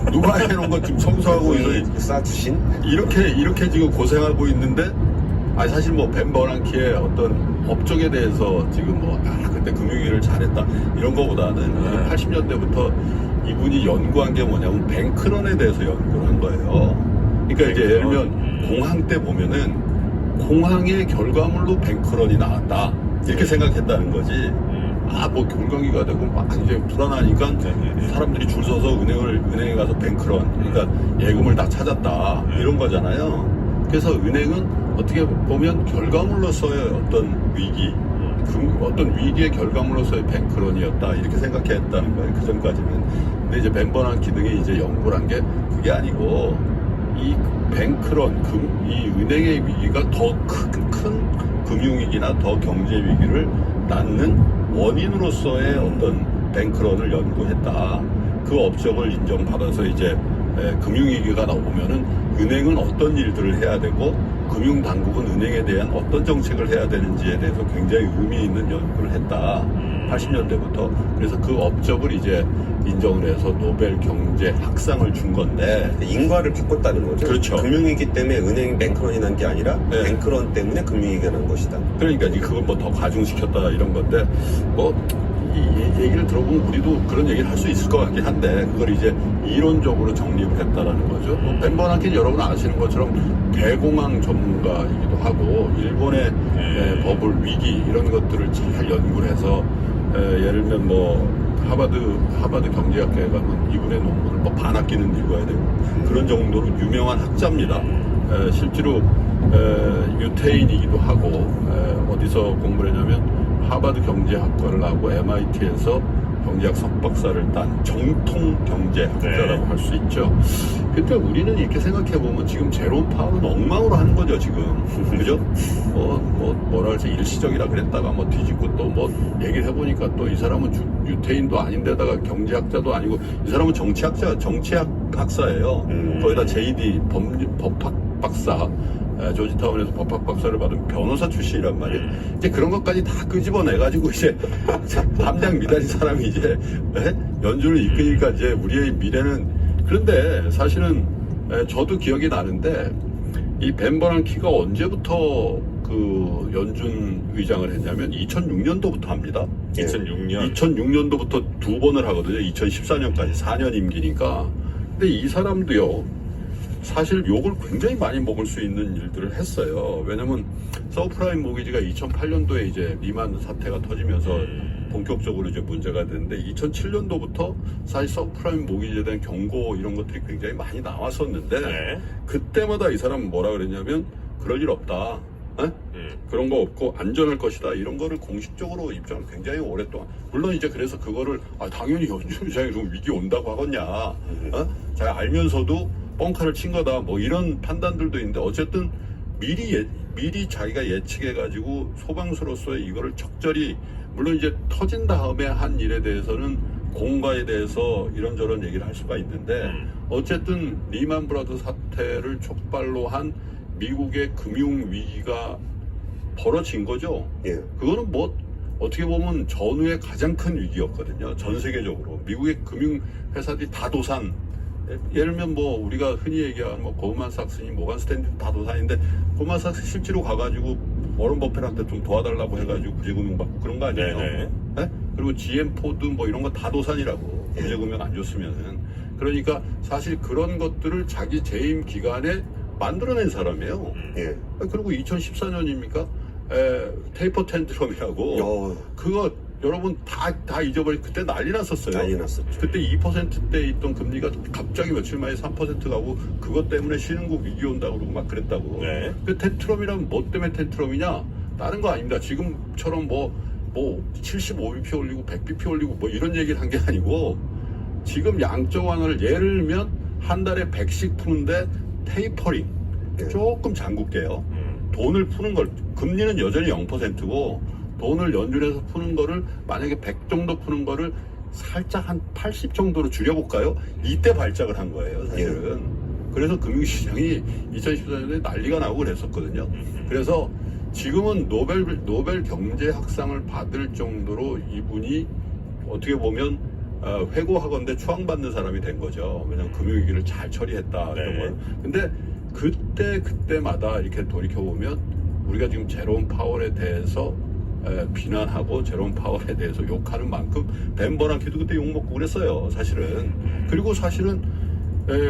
누가 해놓은 건 지금 청소하고 싸주신? 이렇게 지금 고생하고 있는데 아니 사실 뭐 벤 버난키의 어떤 업적에 대해서 지금 뭐 그때 금융위기를 잘했다 이런 거보다는 80년대부터 이분이 연구한 게 뭐냐면 뱅크런에 대해서 연구를 한 거예요. 그러니까 이제 예를 들면 공항 때 보면은 공항의 결과물로 뱅크런이 나왔다 이렇게 생각했다는 거지. 뭐 경경위가 되고 막 이제 불안하니까 사람들이 줄 서서 은행에 가서 뱅크런, 그러니까 예금을 다 찾았다 이런 거잖아요. 그래서 은행은 어떻게 보면 결과물로서의 어떤 위기, 어떤 위기의 결과물로서의 뱅크런이었다 이렇게 생각했다는 거예요. 그 전까지는. 근데 이제 벤 버난키 등이 이제 연구를 한 게 그게 아니고 이 뱅크런, 이 은행의 위기가 더 큰 금융위기나 더 경제위기를 낳는 원인으로서의 어떤 뱅크런을 연구했다. 그 업적을 인정받아서 이제 금융위기가 나오면은 은행은 어떤 일들을 해야 되고 금융당국은 은행에 대한 어떤 정책을 해야 되는지에 대해서 굉장히 의미 있는 연구를 했다. 80년대부터. 그래서 그 업적을 이제 인정을 해서 노벨 경제학상을 준 건데 인과를 바꿨다는 거죠. 그렇죠. 금융위기 때문에 은행 뱅크런이 난 게 아니라 네. 뱅크런 때문에 금융위기가 난 것이다. 그러니까 이제 그걸 뭐 더 가중시켰다 이런 건데 뭐 이 얘기를 들어보면 우리도 그런 얘기를 할 수 있을 것 같긴 한데 그걸 이제 이론적으로 정립을 했다라는 거죠. 뭐 벤 버난키는 여러분 아시는 것처럼 대공황 전문가이기도 하고 일본의 버블 위기 이런 것들을 잘 연구를 해서 예를 들면 뭐 하버드 경제학회에 가면 이분의 논문을 뭐 반학기는 읽어야 되고 그런 정도로 유명한 학자입니다. 실제로 유태인이기도 하고 어디서 공부를 했냐면 하버드 경제학과를 나오고 MIT에서 경제학 석박사를 딴 정통 경제학자라고 할 수 있죠. 근데 우리는 이렇게 생각해보면 지금 제롬 파월은 엉망으로 하는 거죠, 지금. 그죠? 뭐라 할지 일시적이라 그랬다가 뭐 뒤집고 또 뭐 얘기를 해보니까 또 이 사람은 유태인도 아닌데다가 경제학자도 아니고 이 사람은 정치학 박사예요. 거기다 JD 법학 박사. 조지타운에서 법학 박사를 받은 변호사 출신이란 말이에요. 이제 그런 것까지 다 끄집어내가지고 이제 함량 미달인 사람이 이제 연준을 이끄니까 이제 우리의 미래는 그런데 사실은 저도 기억이 나는데 이 벤 버난키가 언제부터 그 연준 의장을 했냐면 2006년도부터 합니다. 2006년도부터 두 번을 하거든요. 2014년까지 4년 임기니까. 근데 이 사람도요. 사실 욕을 굉장히 많이 먹을 수 있는 일들을 했어요. 왜냐면 서브프라임 모기지가 2008년도에 이제 리만 사태가 터지면서 본격적으로 이제 문제가 됐는데 2007년도부터 사실 서브프라임 모기지에 대한 경고 이런 것들이 굉장히 많이 나왔었는데 그때마다 이 사람은 뭐라 그랬냐면 그럴 일 없다. 그런 거 없고 안전할 것이다 이런 거를 공식적으로 입장을 굉장히 오랫동안 물론 이제 그래서 그거를 당연히 연준 의장이 좀 위기 온다고 하겠냐 잘 알면서도 뻥카를 친 거다 뭐 이런 판단들도 있는데 어쨌든 미리 자기가 예측해가지고 소방서로서 이거를 적절히 물론 이제 터진 다음에 한 일에 대해서는 공과에 대해서 이런저런 얘기를 할 수가 있는데 어쨌든 리만 브라더 사태를 촉발로 한 미국의 금융 위기가 벌어진 거죠. 예. 그거는 뭐 어떻게 보면 전후의 가장 큰 위기였거든요. 전 세계적으로 미국의 금융 회사들이 다 도산. 예를 들면 뭐 우리가 흔히 얘기하는 뭐 고만삭스니 모간 스탠리 다 도산인데 고만삭스 실제로 가가지고 워런 버핏한테 좀 도와달라고 해가지고 구제금융 받고 그런 거 아니에요? 네? 그리고 GM 포드 뭐 이런 거 다 도산이라고 구제금융 안 줬으면은 그러니까 사실 그런 것들을 자기 재임 기간에 만들어낸 사람이에요. 예. 그리고 2014년입니까? 테이퍼 텐드럼이라고 그거 여러분 다 잊어버리고 그때 난리 났었어요. 난리 났었죠. 그때 2%대 있던 금리가 갑자기 며칠 만에 3% 가고 그것 때문에 신흥국 위기 온다고 그러고 막 그랬다고. 그 텐트럼이라면 뭐 때문에 텐트럼이냐? 다른 거 아닙니다. 지금처럼 뭐 75bp 올리고 100bp 올리고 뭐 이런 얘기를 한 게 아니고 지금 양적 완화를 예를 들면 한 달에 100씩 푸는데 테이퍼링 조금 장국돼요. 돈을 푸는 걸 금리는 여전히 0%고 돈을 연준에서 푸는 거를 만약에 100 정도 푸는 거를 살짝 한 80 정도로 줄여볼까요? 이때 발작을 한 거예요, 사실은. 그래서 금융시장이 2014년에 난리가 나고 그랬었거든요. 그래서 지금은 노벨 경제학상을 받을 정도로 이분이 어떻게 보면 회고하건대 추앙받는 사람이 된 거죠. 왜냐면 금융위기를 잘 처리했다. 이런 걸. 근데 그때마다 이렇게 돌이켜보면 우리가 지금 제롬 파월에 대해서 비난하고 제롬 파월에 대해서 욕하는 만큼 벤 버난키도 그때 욕먹고 그랬어요, 사실은. 그리고 사실은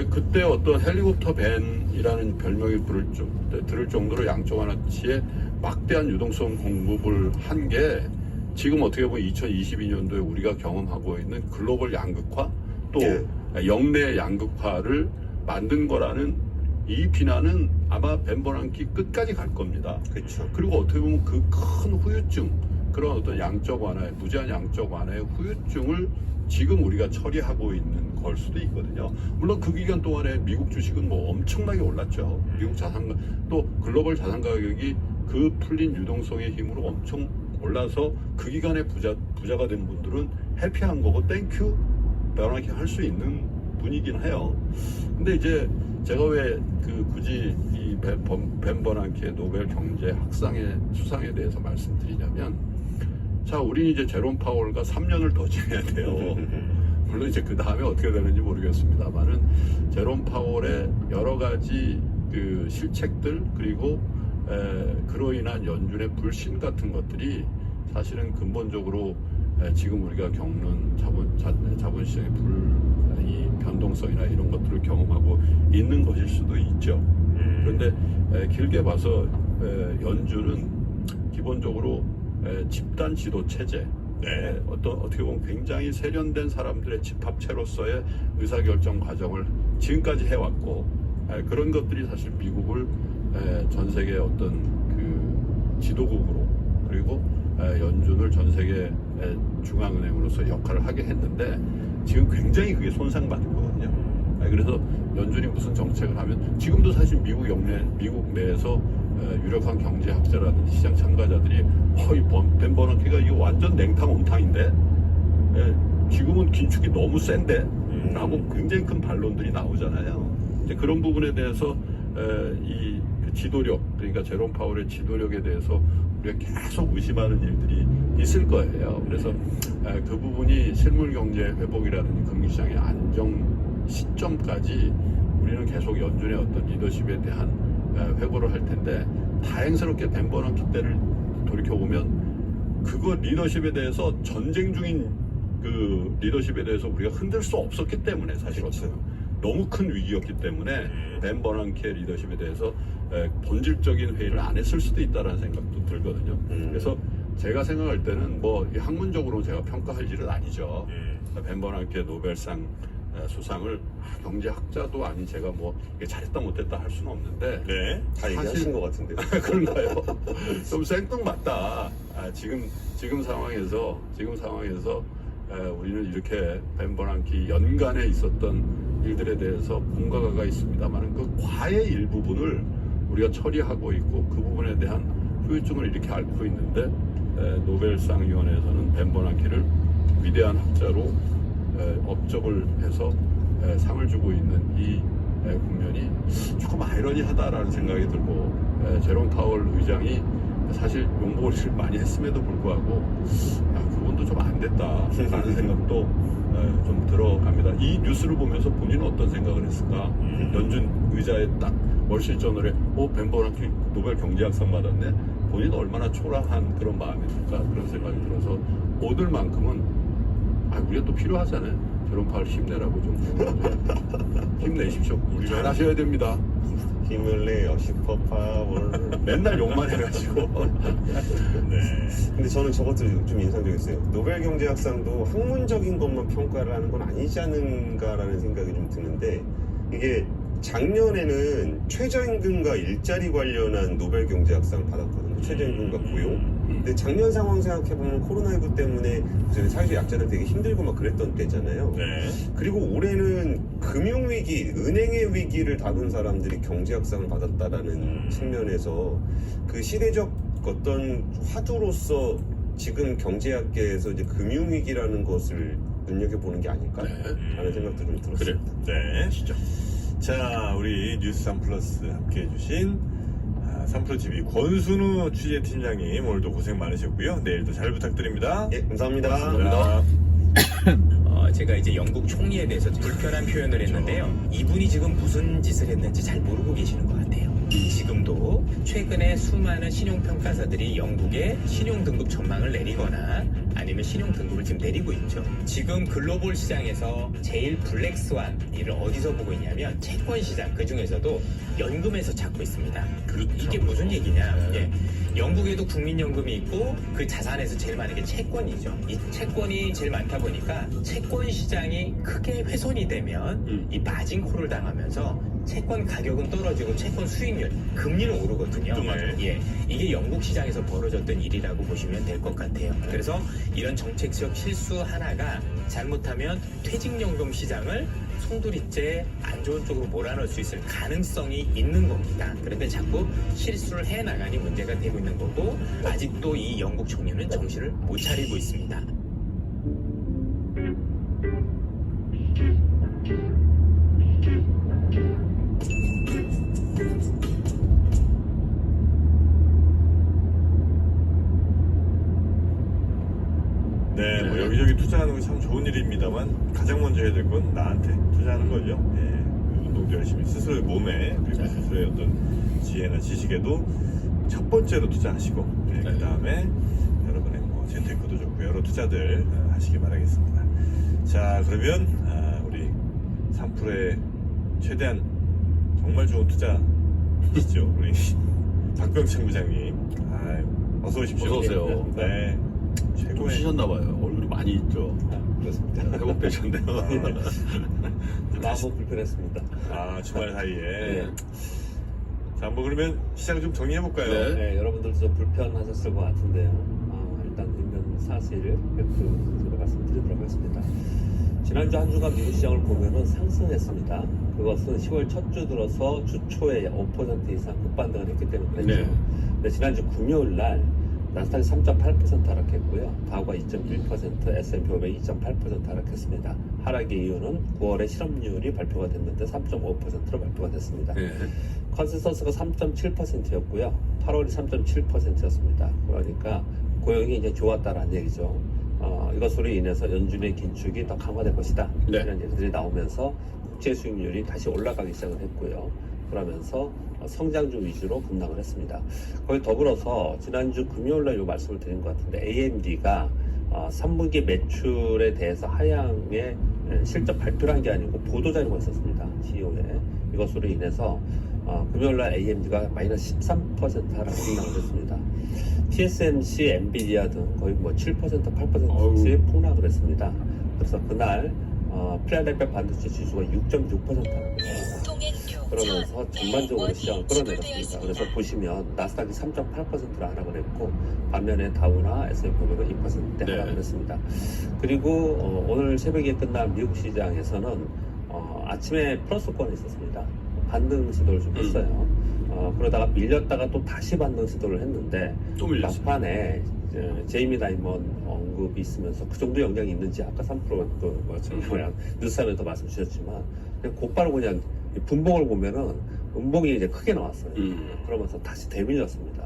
그때 어떤 헬리콥터 벤이라는 별명이 들을 정도로 양쪽 하나치의 막대한 유동성 공급을 한 게 지금 어떻게 보면 2022년도에 우리가 경험하고 있는 글로벌 양극화 또 영내 양극화를 만든 거라는 이 비난은 아마 벤 버난키 끝까지 갈 겁니다. 그렇죠. 그리고 어떻게 보면 그 큰 후유증, 그런 어떤 양적 완화의 무제한 양적 완화의 후유증을 지금 우리가 처리하고 있는 걸 수도 있거든요. 물론 그 기간 동안에 미국 주식은 뭐 엄청나게 올랐죠. 미국 자산 또 글로벌 자산 가격이 그 풀린 유동성의 힘으로 엄청 올라서 그 기간에 부자가 된 분들은 해피한 거고 땡큐 변하게 할 수 있는 분이긴 해요. 근데 이제 제가 왜 굳이 이 벤 버난키의 노벨 경제 학상의 수상에 대해서 말씀드리냐면, 자, 우리는 이제 제롬 파월과 3년을 더 지내야 돼요. 물론 이제 그 다음에 어떻게 되는지 모르겠습니다만은 제롬 파월의 여러 가지 그 실책들 그리고 그로 인한 연준의 불신 같은 것들이 사실은 근본적으로 지금 우리가 겪는 자본시장의 이 변동성이나 이런 것들을 경험하고 있는 것일 수도 있죠. 그런데 길게 봐서 연준은 기본적으로 집단 지도 체제, 어떻게 보면 굉장히 세련된 사람들의 집합체로서의 의사결정 과정을 지금까지 해왔고, 그런 것들이 사실 미국을 전 세계 어떤 그 지도국으로 그리고 연준을 전 세계 중앙은행으로서 역할을 하게 했는데 지금 굉장히 그게 손상받은 거거든요. 그래서 연준이 무슨 정책을 하면 지금도 사실 미국 내에서 유력한 경제학자라든지 시장 참가자들이 이 벤 버난키가 이거 완전 냉탕 온탕인데 지금은 긴축이 너무 센데 라고 굉장히 큰 반론들이 나오잖아요. 이제 그런 부분에 대해서 이 지도력, 그러니까 제롬 파월의 지도력에 대해서 우리가 계속 의심하는 일들이 있을 거예요. 그래서 그 부분이 실물 경제 회복이라든지 금융시장의 안정 시점까지 우리는 계속 연준의 어떤 리더십에 대한 회고를 할 텐데, 다행스럽게 벤 버난키 때를 돌이켜보면 그거 리더십에 대해서 전쟁 중인 그 리더십에 대해서 우리가 흔들 수 없었기 때문에 사실 너무 큰 위기였기 때문에 벤 버난키의 리더십에 대해서 본질적인 회의를 안 했을 수도 있다는 생각도 들거든요. 그래서 제가 생각할 때는 뭐 학문적으로 제가 평가할 일은 아니죠. 벤 버난키의 노벨상 수상을 경제학자도 아닌 제가 뭐 잘했다 못했다 할 수는 없는데 다 얘기하신 것 같은데. 그런가요? 좀 생뚱맞다. 지금 상황에서 우리는 이렇게 벤 버난키 연간에 있었던 일들에 대해서 공과가가 있습니다만 그 과의 일부분을 우리가 처리하고 있고 그 부분에 대한 후유증을 이렇게 앓고 있는데 노벨상 위원회에서는 벤 버난키를 위대한 학자로 업적을 해서 상을 주고 있는 이 국면이 조금 아이러니하다라는 생각이 들고, 제롬 파월 의장이 사실 용보를 많이 했음에도 불구하고 그분도 좀 안 됐다라는 생각도 좀 들어갑니다. 이 뉴스를 보면서 본인은 어떤 생각을 했을까? 연준 의자에 딱 월실전을에 벤 버난키 노벨 경제학상 받았네. 본인은 얼마나 초라한 그런 마음일까, 그런 생각이 들어서 오늘만큼은 우리가 또 필요하잖아요. 제롬 파월 힘내라고 좀 힘내십시오. 우리 잘하셔야 됩니다. 힘을 내요 슈퍼파워. 맨날 욕만 해가지고. 근데 저는 저것도 좀 인상적이었어요. 노벨 경제학상도 학문적인 것만 평가를 하는 건 아니지 않은가라는 생각이 좀 드는데, 이게 작년에는 최저임금과 일자리 관련한 노벨 경제학상 받았거든요. 최저임금과 고용. 근데 작년 상황 생각해보면 코로나19 때문에 사회적 약자들 되게 힘들고 막 그랬던 때잖아요. 그리고 올해는 금융위기, 은행의 위기를 다룬 사람들이 경제학상을 받았다라는 측면에서 그 시대적 어떤 화두로서 지금 경제학계에서 이제 금융위기라는 것을 눈여겨보는 게 아닐까 하는 생각도 좀 들었습니다. 네. 자, 우리 뉴스 3플러스 함께 해주신 3프로TV 권순우 취재팀장님 오늘도 고생 많으셨고요. 내일도 잘 부탁드립니다. 예, 감사합니다. 감사합니다. 제가 이제 영국 총리에 대해서 불편한 표현을 했는데요. 이분이 지금 무슨 짓을 했는지 잘 모르고 계시는 것 같아요. 지금도 최근에 수많은 신용평가사들이 영국의 신용등급 전망을 내리거나 아니면 신용등급을 지금 내리고 있죠. 지금 글로벌 시장에서 제일 블랙스완 일을 어디서 보고 있냐면 채권 시장, 그 중에서도 연금에서 찾고 있습니다. 그렇죠. 이게 무슨 얘기냐? 네. 영국에도 국민연금이 있고 그 자산에서 제일 많은 게 채권이죠. 이 채권이 제일 많다 보니까 채권 시장이 크게 훼손이 되면 이 마진콜을 당하면서 채권 가격은 떨어지고 채권 수익률, 금리는 오르거든요. 예, 이게 영국 시장에서 벌어졌던 일이라고 보시면 될 것 같아요. 그래서 이런 정책적 실수 하나가 잘못하면 퇴직연금 시장을 송두리째 안 좋은 쪽으로 몰아넣을 수 있을 가능성이 있는 겁니다. 그런데 자꾸 실수를 해나가니 문제가 되고 있는 거고 아직도 이 영국 정부는 정신을 못 차리고 있습니다. 네, 뭐 여기저기 투자하는 거 참 좋은 일입니다만 가장 먼저 해야 될 건 나한테 투자하는 거죠. 예, 운동도 열심히 스스로의 몸에 그리고 스스로의 어떤 지혜나 지식에도 첫 번째로 투자하시고 그 다음에 여러분의 뭐 재테크도 좋고 여러 투자들 하시기 바라겠습니다. 자, 그러면 우리 3프로의 최대한 정말 좋은 투자이시죠, 우리 박병창 부장님. 어서 오십시오. 어서 오세요. 네. 좀 최고의 쉬셨나봐요. 얼굴이 많이 있죠. 그렇습니다. 회복되셨네요. 마음 불편했습니다. 주말 사이에. 네. 자, 뭐 그러면 시장 좀 정리해 볼까요? 네. 네, 여러분들도 좀 불편하셨을 것 같은데요. 일단 있는 사실을 제가 말씀드리도록 하겠습니다. 지난주 한 주간 미국 시장을 보면은 상승했습니다. 그것은 10월 첫 주 들어서 주 초에 5% 이상 급반등을 했기 때문에 그랬죠. 네. 근데 지난주 금요일 날 나스닥이 3.8% 하락했고요. 다우가 2.1%, S&P 500이 2.8% 하락했습니다. 하락의 이유는 9월에 실업률이 발표가 됐는데 3.5%로 발표가 됐습니다. 네. 컨센서스가 3.7%였고요. 8월이 3.7%였습니다. 그러니까 고용이 이제 좋았다라는 얘기죠. 이것으로 인해서 연준의 긴축이 더 강화될 것이다. 네. 이런 얘기들이 나오면서 국제 수익률이 다시 올라가기 시작을 했고요. 그러면서 성장주 위주로 급락을 했습니다. 거기 더불어서 지난주 금요일날 이 말씀을 드린 것 같은데 AMD가 3분기 매출에 대해서 하향의 실적 발표를 한 게 아니고 보도자료가 있었습니다. CEO에. 이것으로 인해서 금요일날 AMD가 마이너스 13% 하락 급락을 했습니다. TSMC, 엔비디아 등 거의 뭐 7%, 8%씩 폭락을 했습니다. 그래서 그날 필라델피아 반도체 지수가 6.6% 하락했습니다. 그러면서 전반적으로 시장을 끌어내렸습니다. 그래서 보시면 나스닥이 3.8%를 하락을 했고 반면에 다우나 S&P 500은 2%대 하락을 했습니다. 그리고 오늘 새벽에 끝난 미국 시장에서는 아침에 플러스권이 있었습니다. 반등 시도를 좀 했어요. 그러다가 밀렸다가 또 다시 반등 시도를 했는데 또 밀렸어요. 막판에 제이미 다이먼 언급이 있으면서 그 정도 영향이 있는지 아까 3% 뉴스하면서 말씀 주셨지만 그냥 곧바로 그냥 분봉을 보면은 음봉이 이제 크게 나왔어요. 그러면서 다시 되밀렸습니다.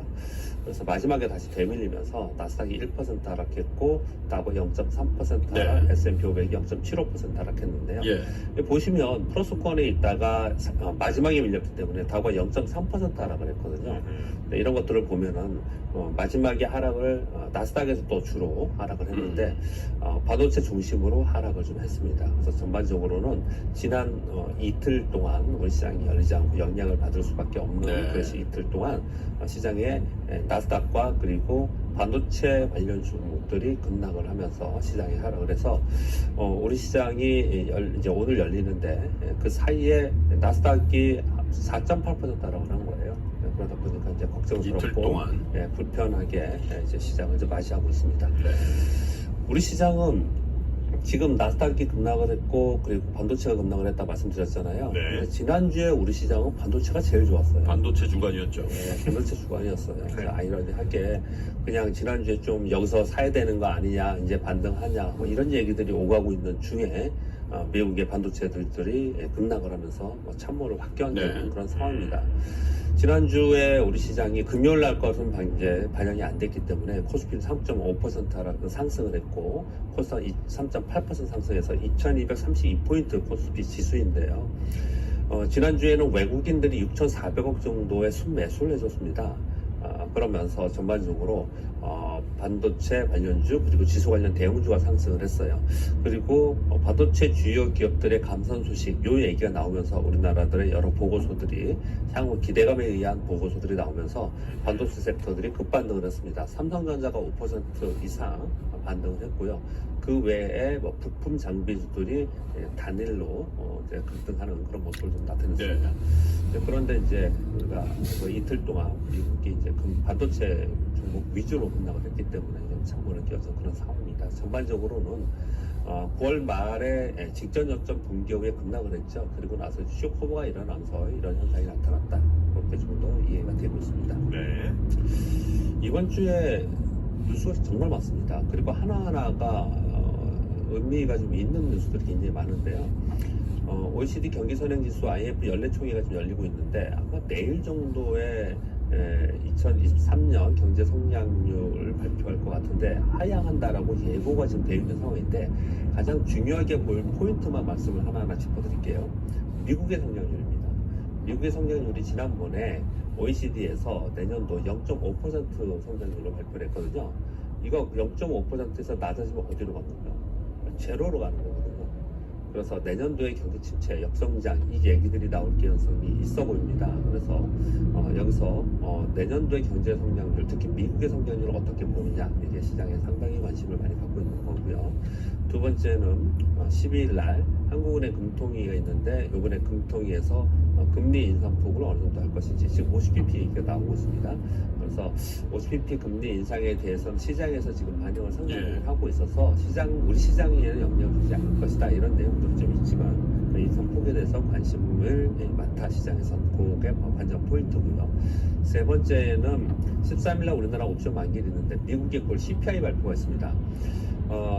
그래서 마지막에 다시 되밀리면서 나스닥이 1% 하락했고 다우 0.3% 하락, 네. S&P 500이 0.75% 하락했는데요. 예. 보시면 플러스권에 있다가 마지막에 밀렸기 때문에 다우가 0.3% 하락을 했거든요. 네, 이런 것들을 보면은 마지막에 하락을 나스닥에서 또 주로 하락을 했는데 반도체 중심으로 하락을 좀 했습니다. 그래서 전반적으로는 지난 이틀 동안 우리 시장이 열리지 않고 영향을 받을 수밖에 없는 네. 그래서 이틀 동안 시장에 나스닥과 그리고 반도체 관련 종목들이 급락을 하면서 시장이 하락을 해서 우리 시장이 이제 오늘 열리는데 그 사이에 나스닥이 4.8% 하락을 한 거예요. 그러다 보니까 이제 이틀 걱정스럽고 동안. 불편하게 이제 시장을 이제 맞이하고 있습니다. 네. 우리 시장은 지금 나스닥이 급락을 했고 그리고 반도체가 급락을 했다 말씀드렸잖아요. 네. 근데 지난주에 우리 시장은 반도체가 제일 좋았어요. 반도체 주간이었죠. 네, 반도체 주간이었어요. 아이러니하게 그냥 지난주에 좀 여기서 사야 되는 거 아니냐, 이제 반등하냐, 뭐 이런 얘기들이 오가고 있는 중에 미국의 반도체들이 급락을 하면서 뭐 참모를 확견되는 네. 그런 상황입니다. 지난주에 우리 시장이 금요일 날 것은 이제 반영이 안 됐기 때문에 코스피는 3.5% 하락 상승을 했고 코스닥 3.8% 상승해서 2232포인트 코스피 지수인데요. 지난주에는 외국인들이 6,400억 정도의 순매수를 해줬습니다. 그러면서 전반적으로 반도체 관련주 그리고 지수 관련 대형주가 상승을 했어요. 그리고 반도체 주요 기업들의 감산 소식 요 얘기가 나오면서 우리나라들의 여러 보고서들이 향후 기대감에 의한 보고서들이 나오면서 반도체 섹터들이 급반등을 했습니다. 삼성전자가 5% 이상 반등을 했고요. 그 외에 뭐 부품 장비주들이 단일로 이제 급등하는 그런 모습을 좀 나타냈습니다. 그런데 이제 우리가 이틀 동안 미국이 이제 반도체 종목 위주로 급락을 했기 때문에 좀 참고를 끼어서 그런 상황입니다. 전반적으로는 9월 말에 직전 저점 붕괴 후에 급락을 했죠. 그리고 나서 쇼커버가 일어나면서 이런 현상이 나타났다. 그렇게 정도 이해가 되고 있습니다. 네. 이번 주에 뉴스가 정말 많습니다. 그리고 하나하나가 의미가 좀 있는 뉴스들이 굉장히 많은데요. OECD 경기선행지수 IMF 연례총회가 지금 열리고 있는데 아마 내일 정도에 2023년 경제 성장률을 발표할 것 같은데 하향한다라고 예고가 지금 되어 있는 상황인데 가장 중요하게 보일 포인트만 말씀을 하나하나 짚어드릴게요. 미국의 성장률입니다. 미국의 성장률이 지난번에 OECD에서 내년도 0.5% 성장률로 발표를 했거든요. 이거 0.5%에서 낮아지면 어디로 갑니까? 제로로 가는 거거든요. 그래서 내년도의 경기 침체, 역성장 이 얘기들이 나올 가능성이 있어 보입니다. 그래서 여기서 내년도의 경제 성장률, 특히 미국의 성장률을 어떻게 보느냐 이게 시장에 상당히 관심을 많이 갖고 있는 거고요. 두 번째는 12일 날 한국은행 금통위가 있는데 이번에 금통위에서 금리 인상폭을 어느 정도 할 것인지 지금 50bp 얘기가 나오고 있습니다. 그래서 50bp 금리 인상에 대해서는 시장에서 지금 반영을 상당히 하고 있어서 우리 시장에는 영향을 주지 않을 것이다 이런 내용들은 좀 있지만 인상폭에 대해서 관심을 많다 시장에서 그게 관전 포인트고요. 세 번째는 13일날 우리나라 옵션 만기일이 있는데 미국의 그 CPI 발표가 있습니다.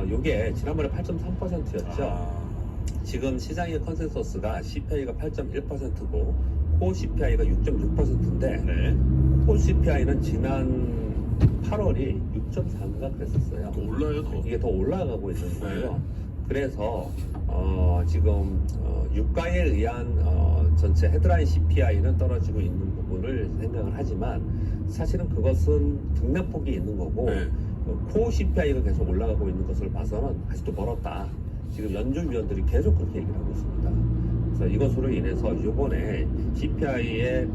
요게 지난번에 8.3%였죠. 지금 시장의 컨센서스가 CPI가 8.1%고 코어 CPI가 6.6%인데 코어 CPI는 지난 8월이 6.4인가 그랬었어요. 올라요 더. 이게 더 올라가고 있는 거예요. 그래서 지금 유가에 의한 전체 헤드라인 CPI는 떨어지고 있는 부분을 생각을 하지만 사실은 그것은 등락폭이 있는 거고 코어 CPI가 계속 올라가고 있는 것을 봐서는 아직도 멀었다. 지금 연준위원들이 계속 그렇게 얘기를 하고 있습니다. 그래서 이것으로 인해서 이번에 CPI에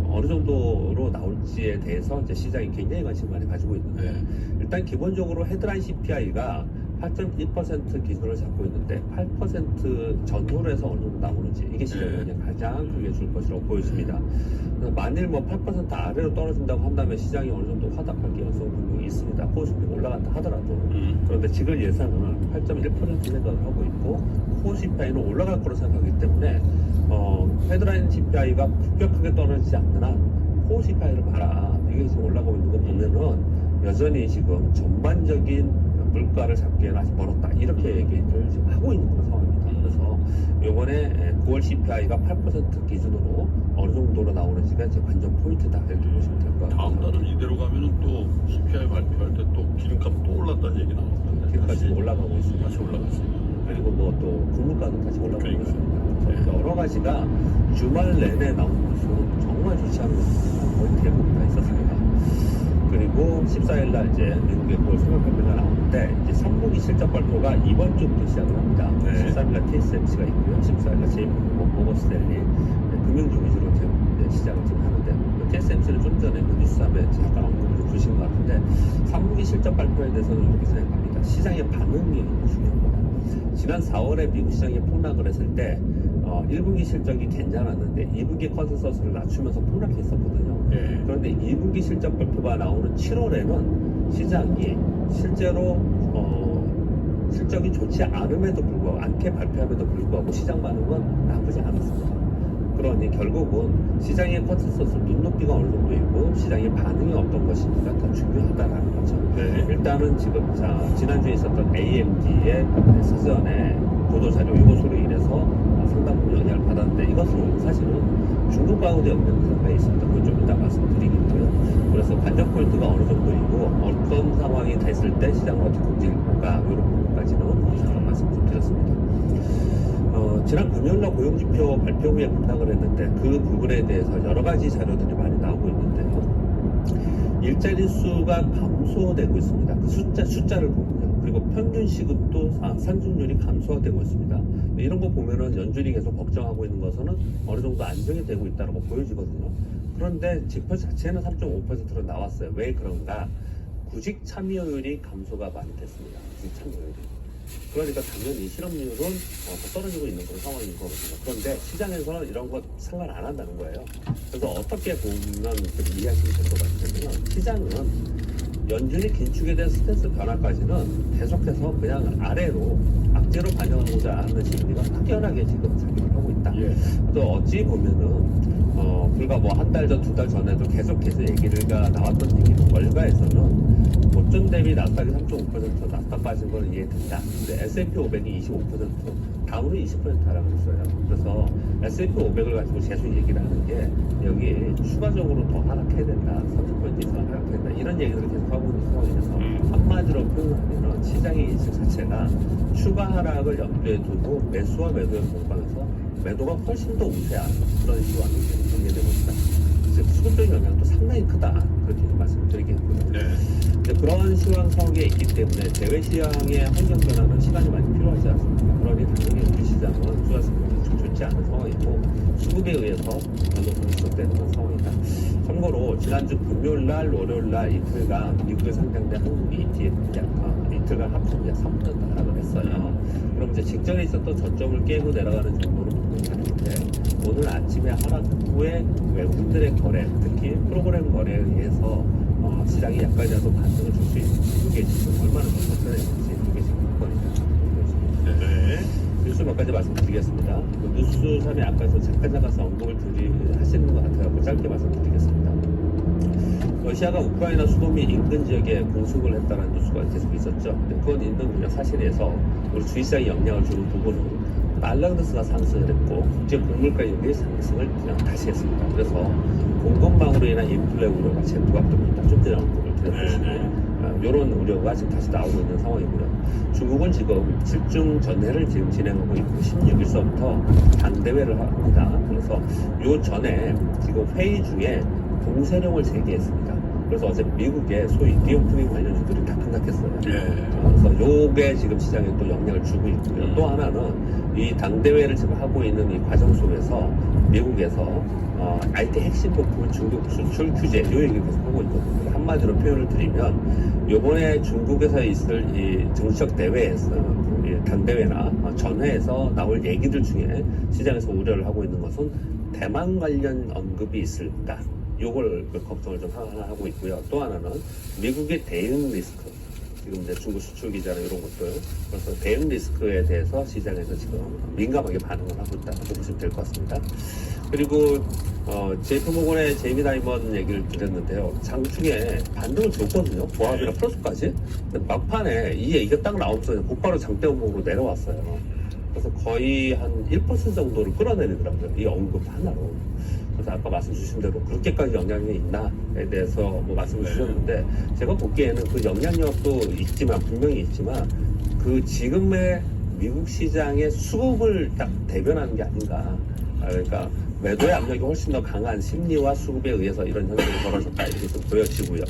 어느 정도로 나올지에 대해서 이제 시장이 굉장히 관심을 많이 가지고 있는데 일단 기본적으로 헤드라인 CPI가 8.1% 기준을 잡고 있는데 8% 전후로 해서 어느 정도 나오는지 이게 시장에 영향 가장 크게 줄 것이라고 보여집니다. 만일 뭐 8% 아래로 떨어진다고 한다면 시장이 어느 정도 화답할 가능성이 분명히 있습니다. 코어CPI가 올라간다 하더라도. 그런데 지금 예상은 8.1% 생각을 하고 있고 코어 CPI는 올라갈 거로 생각하기 때문에 헤드라인 CPI가 급격하게 떨어지지 않는 한 코어 CPI를 봐라. 이게 지금 올라가고 있는 거 보면은 여전히 지금 전반적인 물가를 잡기에는 아직 멀었다. 이렇게 얘기를 지금 하고 있는 그런 상황입니다. 그래서 이번에 9월 CPI가 8% 기준으로 어느 정도로 나오는지가 이제 관전 포인트다. 이렇게 보시면 될 것 같아요. 다음 달은 이대로 가면은 또 CPI 발표할 때 또 기름값 또 올랐다는 얘기 나오는데 기름값이 지금 올라가고 있습니다. 다시 올라갔습니다. 그리고 뭐 또 근무가도 다시 올라가고 있습니다. 그래서 여러 가지가 주말 내내 나오는 뉴스는 정말 좋지 않은 뉴스가 거의 대부분 다 있었습니다. 그리고 14일날 이제 미국의 9월 생활 발표가 나오는데 이제 3분기 실적 발표가 이번 주부터 시작을 합니다. 13일날 TSMC가 있고요. 14일날 모건스탠리 금융주 위주로 지금 시작을 지금 하는데 TSMC는 좀 전에 그 뉴스함에 잠깐 언급을 좀 주신 것 같은데 3분기 실적 발표에 대해서는 이렇게 생각합니다. 시장의 반응이 중요한 거다. 지난 4월에 미국 시장이 폭락을 했을 때 1분기 실적이 괜찮았는데 2분기 컨센서스를 낮추면서 폭락했었거든요. 그런데 2분기 실적 발표가 나오는 7월에는 시장이 실제로 실적이 좋지 않음에도 불구하고 않게 발표함에도 불구하고 시장 반응은 나쁘지 않았습니다. 그러니 결국은 시장의 컨센서스 눈높이가 어느 정도 있고 시장의 반응이 어떤 것인지가 더 중요하다라는 거죠. 일단은 지금 지난주에 있었던 AMD의 사전에 보도자료 이것으로 인해서 상당 부분 영향을 받았는데 이것은 사실은 중국 가운데 없는 상황에 있습니다. 그건 좀 이따 말씀드리겠고요. 그래서 관전 포인트가 어느 정도이고 어떤 상황이 됐을 때 시장을 어떻게 움직일 건가 이런 부분까지는 잠깐 말씀 좀 드렸습니다. 지난 금요일날 고용지표 발표 후에 급락을 했는데 그 부분에 대해서 여러 가지 자료들이 많이 나오고 있는데요. 일자리 수가 감소되고 있습니다. 그 숫자를 보면요. 그리고 평균 시급도 상승률이 감소가 되고 있습니다. 이런 거 보면은 연준이 계속 걱정하고 있는 것은 어느 정도 안정이 되고 있다고 보여지거든요. 그런데 지표 자체는 3.5%로 나왔어요. 왜 그런가? 구직 참여율이 감소가 많이 됐습니다. 구직 참여율이. 그러니까 당연히 실업률은 더 떨어지고 있는 그런 상황인 거거든요. 그런데 시장에서는 이런 거 상관 안 한다는 거예요. 그래서 어떻게 보면 이해하시면 될 것 같으면 시장은 연준이 긴축에 대한 스탠스 변화까지는 계속해서 그냥 아래로 악재로 반영하고자 하는 심리가 확연하게 지금 작용을 하고 있다. 또 어찌 보면은 불과 뭐 한 달 전, 두 달 전에도 계속해서 얘기가 나왔던 얘기는 월가에서는 고점 대비 나스닥이 3.5%, 나스닥 빠진 건 이해된다. 근데 S&P 500이 25%, 다우는 20% 하락했어요. 그래서 S&P 500을 가지고 계속 얘기를 하는 게 여기 추가적으로 더 하락해야 된다. 30% 이상 하락해야 된다. 이런 얘기들을 계속 하고 있는 상황이라서 한마디로 표현하면 시장의 인식 자체가 추가 하락을 염두에 두고 매수와 매도의 공방에서 매도가 훨씬 더 우세한 그런 시황이 전개되고 있다. 수급적인 영향도 상당히 크다. 그렇게 말씀을 드리겠고요. 이제 그런 시황 속에 있기 때문에 대외 시장의 환경 변화는 시간이 많이 필요하지 않습니까? 그러니 당연히 우리 시장은 투자 성공이 좋지 않은 상황이고 수급에 의해서 변동성이 지속되는 그런 상황이다. 참고로 지난주 금요일날, 월요일날 이틀간 미국에 상장된 한국 ETF 이틀간 합쳐서 3% 하락을 했어요. 그럼 이제 직전에 있었던 저점을 깨고 내려가는 정도로 보면 되는데 오늘 아침에 하락 후에 외국인들의 거래, 특히 프로그램 거래에 의해서 시장이 약간이라도 반등을 줄 수 있는 그게 지금 얼마나 나타내는지 그게 지금 관건이다. 뉴스 몇 가지 말씀드리겠습니다. 그 뉴스 3에 아까서 잠깐 언급을 하시는 것 같아요. 짧게 말씀드리겠습니다. 러시아가 우크라이나 수도 및 인근 지역에 공습을 했다는 뉴스가 계속 있었죠. 그건 있는 그냥 사실에서 우리 주식시장에 영향을 주는 부분은 달러인데스가 상승을 했고 국제 곡물가격이 상승을 그냥 다시 했습니다. 그래서 공급망으로 인한 인플레 우려가 재부각되고 있다. 좀 전에 언급을 드렸듯이 이런 우려가 지금 다시 나오고 있는 상황이고요. 중국은 지금 7중 전회를 지금 진행하고 있고 16일서부터 당대회를 합니다. 그래서 요 전에 지금 회의 중에 봉쇄령을 제기했습니다. 그래서 어제 미국의 소위 비용품위 관련주들이 다 급락했어요. 그래서 요게 지금 시장에 또 영향을 주고 있고요. 또 하나는 이 당대회를 지금 하고 있는 이 과정 속에서 미국에서 IT 핵심 부품 중국 수출 규제 요 얘기를 계속 하고 있거든요. 한마디로 표현을 드리면 요번에 중국에서 있을 이 정치적 대회에서 당대회나 전회에서 나올 얘기들 중에 시장에서 우려를 하고 있는 것은 대만 관련 언급이 있을까? 요걸 걱정을 좀 하나 하고 있고요. 또 하나는 미국의 대응 리스크. 지금 이제 중국 수출 기자나 이런 것들. 그래서 대응 리스크에 대해서 시장에서 지금 민감하게 반응을 하고 있다고 보시면 될 것 같습니다. 그리고 JP모건의 제이미 다이먼 얘기를 드렸는데요. 장중에 반등을 줬거든요. 보합이랑 플러스까지. 근데 막판에 이 얘기가 딱 나오면서 곧바로 장대음목으로 내려왔어요. 그래서 거의 한 1% 정도를 끌어내리더라고요. 이 언급 하나로. 그래서 아까 말씀 주신 대로 그렇게까지 영향력이 있나에 대해서 뭐 말씀을 주셨는데 제가 보기에는 그 영향력도 있지만 분명히 있지만 그 지금의 미국 시장의 수급을 딱 대변하는 게 아닌가. 그러니까 매도의 압력이 훨씬 더 강한 심리와 수급에 의해서 이런 현상이 벌어졌다 이렇게 좀 보여지고요.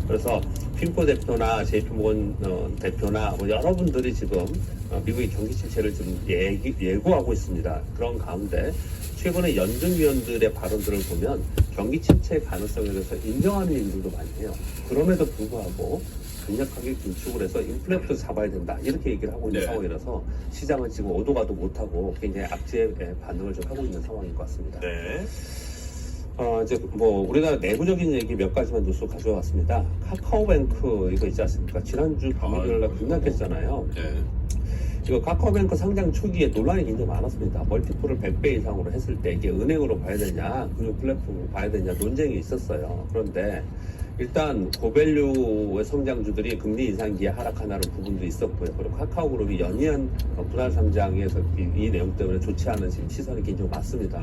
그래서 핀코 대표나 JP모건 대표나 뭐 여러분들이 지금 미국의 경기 침체를 지금 예고하고 있습니다. 그런 가운데 최근에 연준위원들의 발언들을 보면 경기 침체 가능성에 대해서 인정하는 얘기들도 많이 해요. 그럼에도 불구하고 강력하게 긴축을 해서 인플레부터 잡아야 된다 이렇게 얘기를 하고 있는 상황이라서 시장은 지금 오도 가도 못하고 굉장히 악재의 반응을 좀 하고 있는 상황인 것 같습니다. 이제 뭐 우리나라 내부적인 얘기 몇 가지만 뉴스 가져왔습니다. 카카오뱅크 이거 있지 않습니까? 지난주 금요일날 급락했잖아요. 이거 카카오뱅크 상장 초기에 논란이 굉장히 많았습니다. 멀티플을 100배 이상으로 했을 때 이게 은행으로 봐야 되냐, 금융 플랫폼으로 봐야 되냐 논쟁이 있었어요. 그런데 일단 고밸류의 성장주들이 금리 인상기에 하락하는 부분도 있었고요. 그리고 카카오그룹이 연이은 분할 상장에서 이 내용 때문에 좋지 않은 지금 시선이 굉장히 많습니다.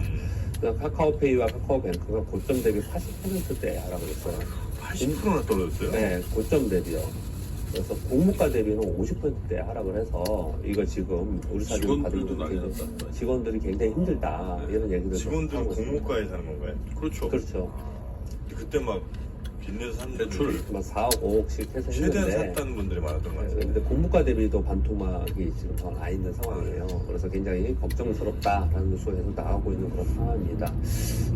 카카오페이와 카카오뱅크가 고점 대비 80%대 하락을 했어요. 80%나 떨어졌어요? 네, 고점 대비요. 그래서 공모가 대비는 50%대 하락을 해서 이거 지금 우리 사회를 직원들도 받으면 난리 굉장히- 났다. 직원들이 굉장히 힘들다 이런 얘기들 직원들은 공모가에 사는 건가요? 그렇죠. 그렇죠. 그때 막 빚내서 산 대출. 분들이 막 4억 5억씩 해서 최대한 했는데 샀다는 분들이 많았던 것 같아요. 근데 공모가 대비도 반토막이 지금 더 나 있는 상황이에요. 그래서 굉장히 걱정스럽다라는 뉴스에서 나오고 있는 그런 상황입니다.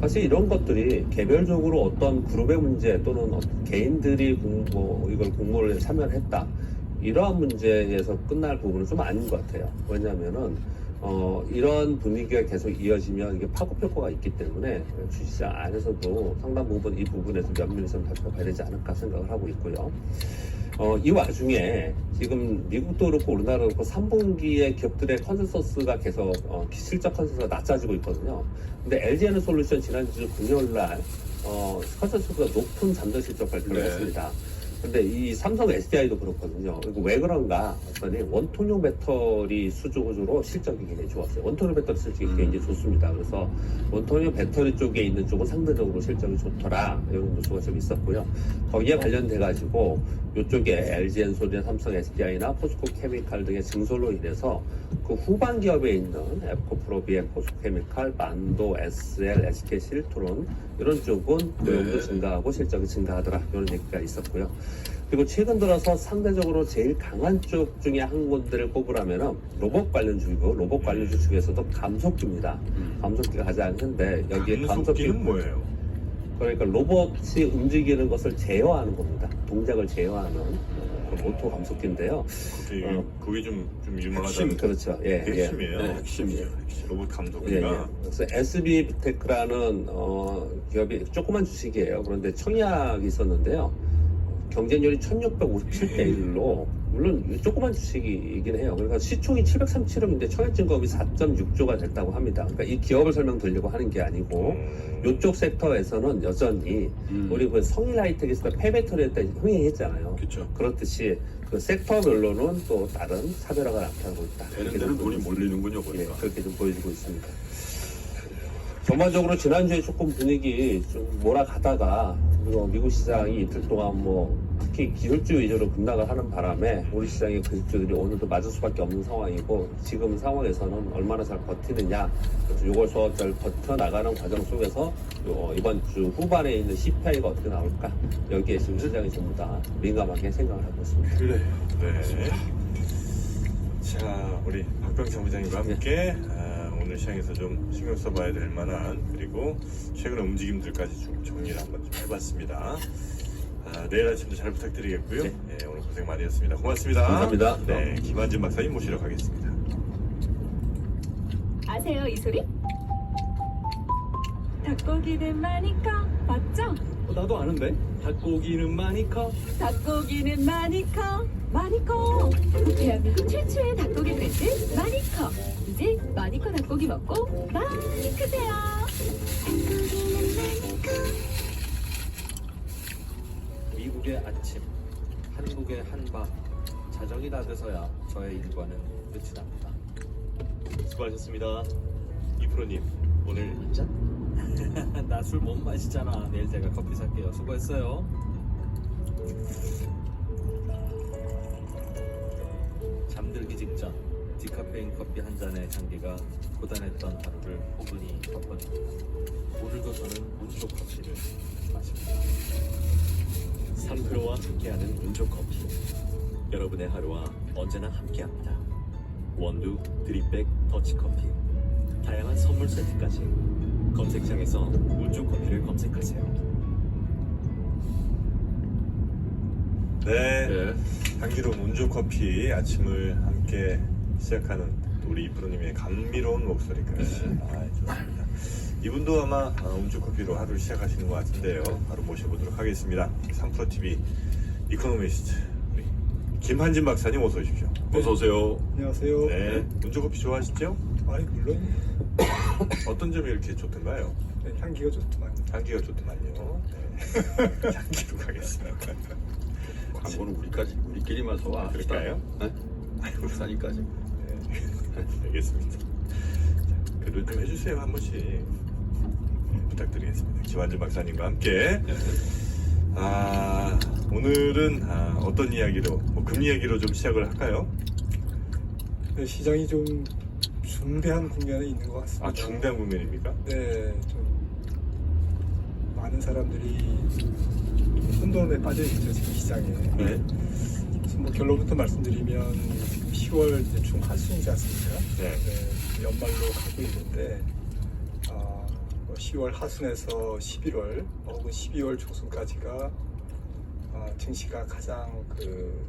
사실 이런 것들이 개별적으로 어떤 그룹의 문제 또는 개인들이 이걸 공모를 참여를 했다. 이러한 문제에서 끝날 부분은 좀 아닌 것 같아요. 왜냐하면은 이런 분위기가 계속 이어지면 이게 파급효과가 있기 때문에 주식시장 안에서도 상당 부분 이 부분에서 면밀히 좀 살펴봐야 되지 않을까 생각을 하고 있고요. 이 와중에 지금 미국도 그렇고 우리나라도 그렇고 3분기에 기업들의 컨센서스가 계속 실적 컨센서스가 낮아지고 있거든요. 근데 LG에너솔루션 지난주 금요일 날 컨센서스가 높은 잠정 실적 발표를 네. 했습니다. 근데 이 삼성 SDI도 그렇거든요. 그리고 왜 그런가 했더니 원통형 배터리 수주로 실적이 굉장히 좋았어요. 원통형 배터리 실적이 굉장히 좋습니다. 그래서 원통형 배터리 쪽에 있는 쪽은 상대적으로 실적이 좋더라. 이런 뉴스가 좀 있었고요. 거기에 관련돼가지고 이쪽에 LG엔솔이나 삼성 SDI나 포스코 케미칼 등의 증설로 인해서 그 후반 기업에 있는 에코프로비엠, 포스코 케미칼, 만도, SL, SK 실트론 이런 쪽은 고용도 증가하고 실적이 증가하더라. 이런 얘기가 있었고요. 그리고 최근 들어서 상대적으로 제일 강한 쪽 중에 한 군데를 꼽으라면 로봇 관련주이고 로봇 관련주 중에서도 감속기입니다. 감속기가 가장 큰데 여기에 감속기는 뭐예요? 그러니까 로봇이 움직이는 것을 제어하는 겁니다. 동작을 제어하는 오토 감속기인데요. 그게 좀 유명하다는 그렇죠. 예, 핵심이에요. 네, 핵심이에요. 로봇 예, 예. 감독이가 그래서 SB테크라는 기업이 조그만 주식이에요. 그런데 청약이 있었는데요. 경쟁률이 1657대 1로 물론 조그만 주식이긴 해요. 그러니까 시총이 737억인데 청약증거금이 4.6조가 됐다고 합니다. 그러니까 이 기업을 설명드리려고 하는 게 아니고 이쪽 섹터에서는 여전히 우리 그 성일 하이텍에서 폐배터리에 때 흥행했잖아요. 그렇죠. 그렇듯이 그 섹터별로는 또 다른 차별화가 나타나고 있다. 되는 이렇게 데는 좀 돈이 몰리는군요, 예, 보니까. 그렇게 좀 보여지고 있습니다. 전반적으로 지난주에 조금 분위기 좀 몰아가다가 그리고 미국 시장이 이틀 동안 특히 기술주 위주로 급락을 하는 바람에 우리 시장의 기술주들이 오늘도 맞을 수밖에 없는 상황이고 지금 상황에서는 얼마나 잘 버티느냐 그래서 이걸 잘 버텨나가는 과정 속에서 이번 주 후반에 있는 CPI가 어떻게 나올까 여기에 지금 시장이 전부 다 민감하게 생각을 하고 있습니다. 그래요. 네. 자, 우리 박병창 부장님과 함께 오늘 시장에서 좀 신경 써봐야 될 만한 그리고 최근의 움직임들까지 좀 정리를 한번 좀 해봤습니다. 내일 아침도 잘 부탁드리겠고요. 네. 네, 오늘 고생 많이 했습니다. 고맙습니다. 감사합니다. 네, 김한진 박사님 모시러 가겠습니다. 아세요 이 소리? 닭고기는 많이 커 맞죠? 나도 아는데 닭고기는 많이 커. 닭고기는 많이 커 많이 커 대한민국 최초의 닭고기 브랜드 마니커 이제 마니커 닭고기 먹고 많이 크세요. 미국의 아침, 한국의 한밤, 자정이 다 돼서야 저의 일과는 끝이 납니다. 수고하셨습니다. 이프로님 오늘 한 잔? 나 술 못 마시잖아. 내일 제가 커피 살게요. 수고했어요. 잠들기 직전 디카페인 커피 한 잔의 향기가 고단했던 하루를 포근히 덮어줍니다. 오늘도 저는 온조 커피를 마십니다. 상크로와 함께하는 운조 커피. 여러분의 하루와 언제나 함께합니다. 원두, 드립백, 더치커피. 다양한 선물 세트까지. 검색창에서 운조 커피를 검색하세요. 네, 향기로운 온조커피 아침을 함께 시작하는 우리 이프로님의 감미로운 목소리까지 좋습니다. 이분도 아마 온조커피로 하루를 시작하시는 것 같은데요. 바로 모셔보도록 하겠습니다. 3프로TV 이코노미스트 우리 김한진 박사님 어서 오십시오. 어서 오세요. 안녕하세요. 네, 온조커피 좋아하시죠? 아이 물론 어떤 점이 이렇게 좋던가요? 네, 향기가 좋더만. 향기가 좋더만요. 네. 향기로 가겠습니다. 광고는 우리끼리만 소화합시다. 그럴까요? 네? 국산이까지. 네, 알겠습니다. 자, 그걸 좀 해주세요 한 번씩 부탁드리겠습니다. 김한진 박사님과 함께 오늘은 어떤 이야기로, 뭐 금리 이야기로 좀 시작을 할까요? 네, 시장이 좀 중대한 국면에 있는 것 같습니다. 중대한 국면입니까? 네, 좀 많은 사람들이 혼돈에 빠져 있죠 지금 시장에. 네. 지금 뭐 결론부터 말씀드리면 지금 10월 이제 중하순이지 않습니까? 네. 연말로 가고 있는데 10월 하순에서 11월 혹은 12월 중순까지가 증시가 가장 그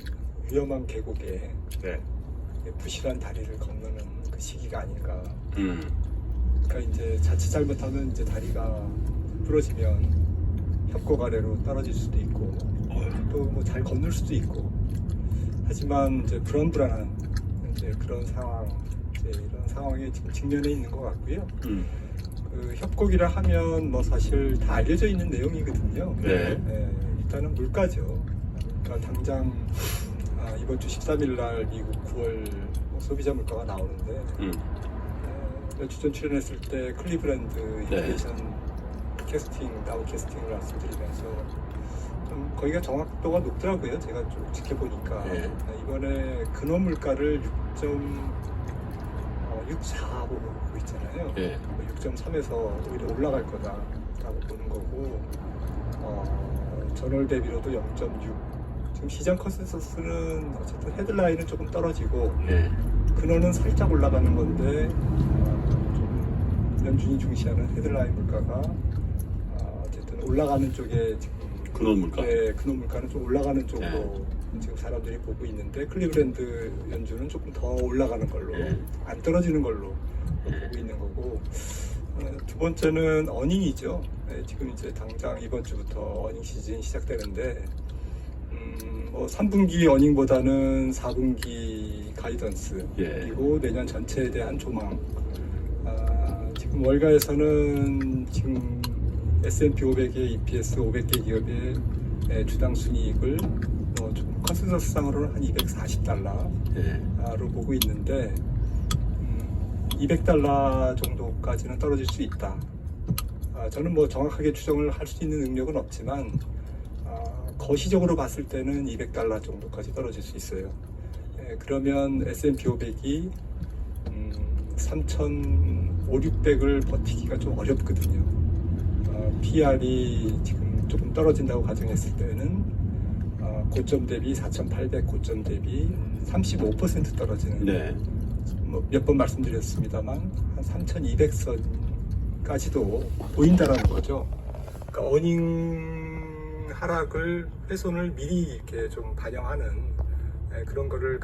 위험한 계곡에 네. 부실한 다리를 건너는 그 시기가 아닌가. 그러니까 이제 자칫 잘못하면 이제 다리가 부러지면 협곡 아래로 떨어질 수도 있고 또 뭐 잘 건널 수도 있고 하지만 이제 불안불안한 이제 그런 상황, 이제 이런 상황에 지금 직면해 있는 것 같고요. 그 협곡이라 하면 뭐 사실 다 알려져 있는 내용이거든요. 네. 일단은 물가죠. 그러니까 당장 이번 주 13일 날 미국 9월 소비자 물가가 나오는데 몇 주 전 출연했을 때 클리브랜드 인플레이션 다우 캐스팅을 말씀드리면서 좀 거기가 정확도가 높더라고요. 제가 좀 지켜보니까 이번에 근원 물가를 6.64 보고 있잖아요. 6.3에서 오히려 올라갈 거다라고 보는 거고 전월 대비로도 0.6. 지금 시장 컨센서스는 어쨌든 헤드라인은 조금 떨어지고 근원은 살짝 올라가는 건데 좀 연준이 중시하는 헤드라인 물가가 어쨌든 올라가는 쪽에 지금 근원 물가. 네, 근원 물가는 좀 올라가는 쪽으로 지금 사람들이 보고 있는데 클리브랜드 연준은 조금 더 올라가는 걸로 안 떨어지는 걸로 보고 있는 거고 두 번째는 어닝이죠. 지금 이제 당장 이번 주부터 어닝 시즌이 시작되는데 뭐 3분기 어닝보다는 4분기 가이던스 그리고 내년 전체에 대한 조망. 지금 월가에서는 지금 S&P 500의 EPS 500개 기업의 주당 순이익을 좀 컨센서스상으로는 한 $240로 보고 있는데 $200 정도까지는 떨어질 수 있다. 저는 뭐 정확하게 추정을 할 수 있는 능력은 없지만 거시적으로 봤을 때는 $200 정도까지 떨어질 수 있어요. 그러면 S&P 500이 3,500~600을 버티기가 좀 어렵거든요. PR이 지금 조금 떨어진다고 가정했을 때는 고점 대비 4,800 고점 대비 35% 떨어지는 뭐 몇 번 말씀드렸습니다만 한 3,200선까지도 보인다라는 거죠. 그러니까 어닝 하락을 훼손을 미리 이렇게 좀 반영하는 그런 거를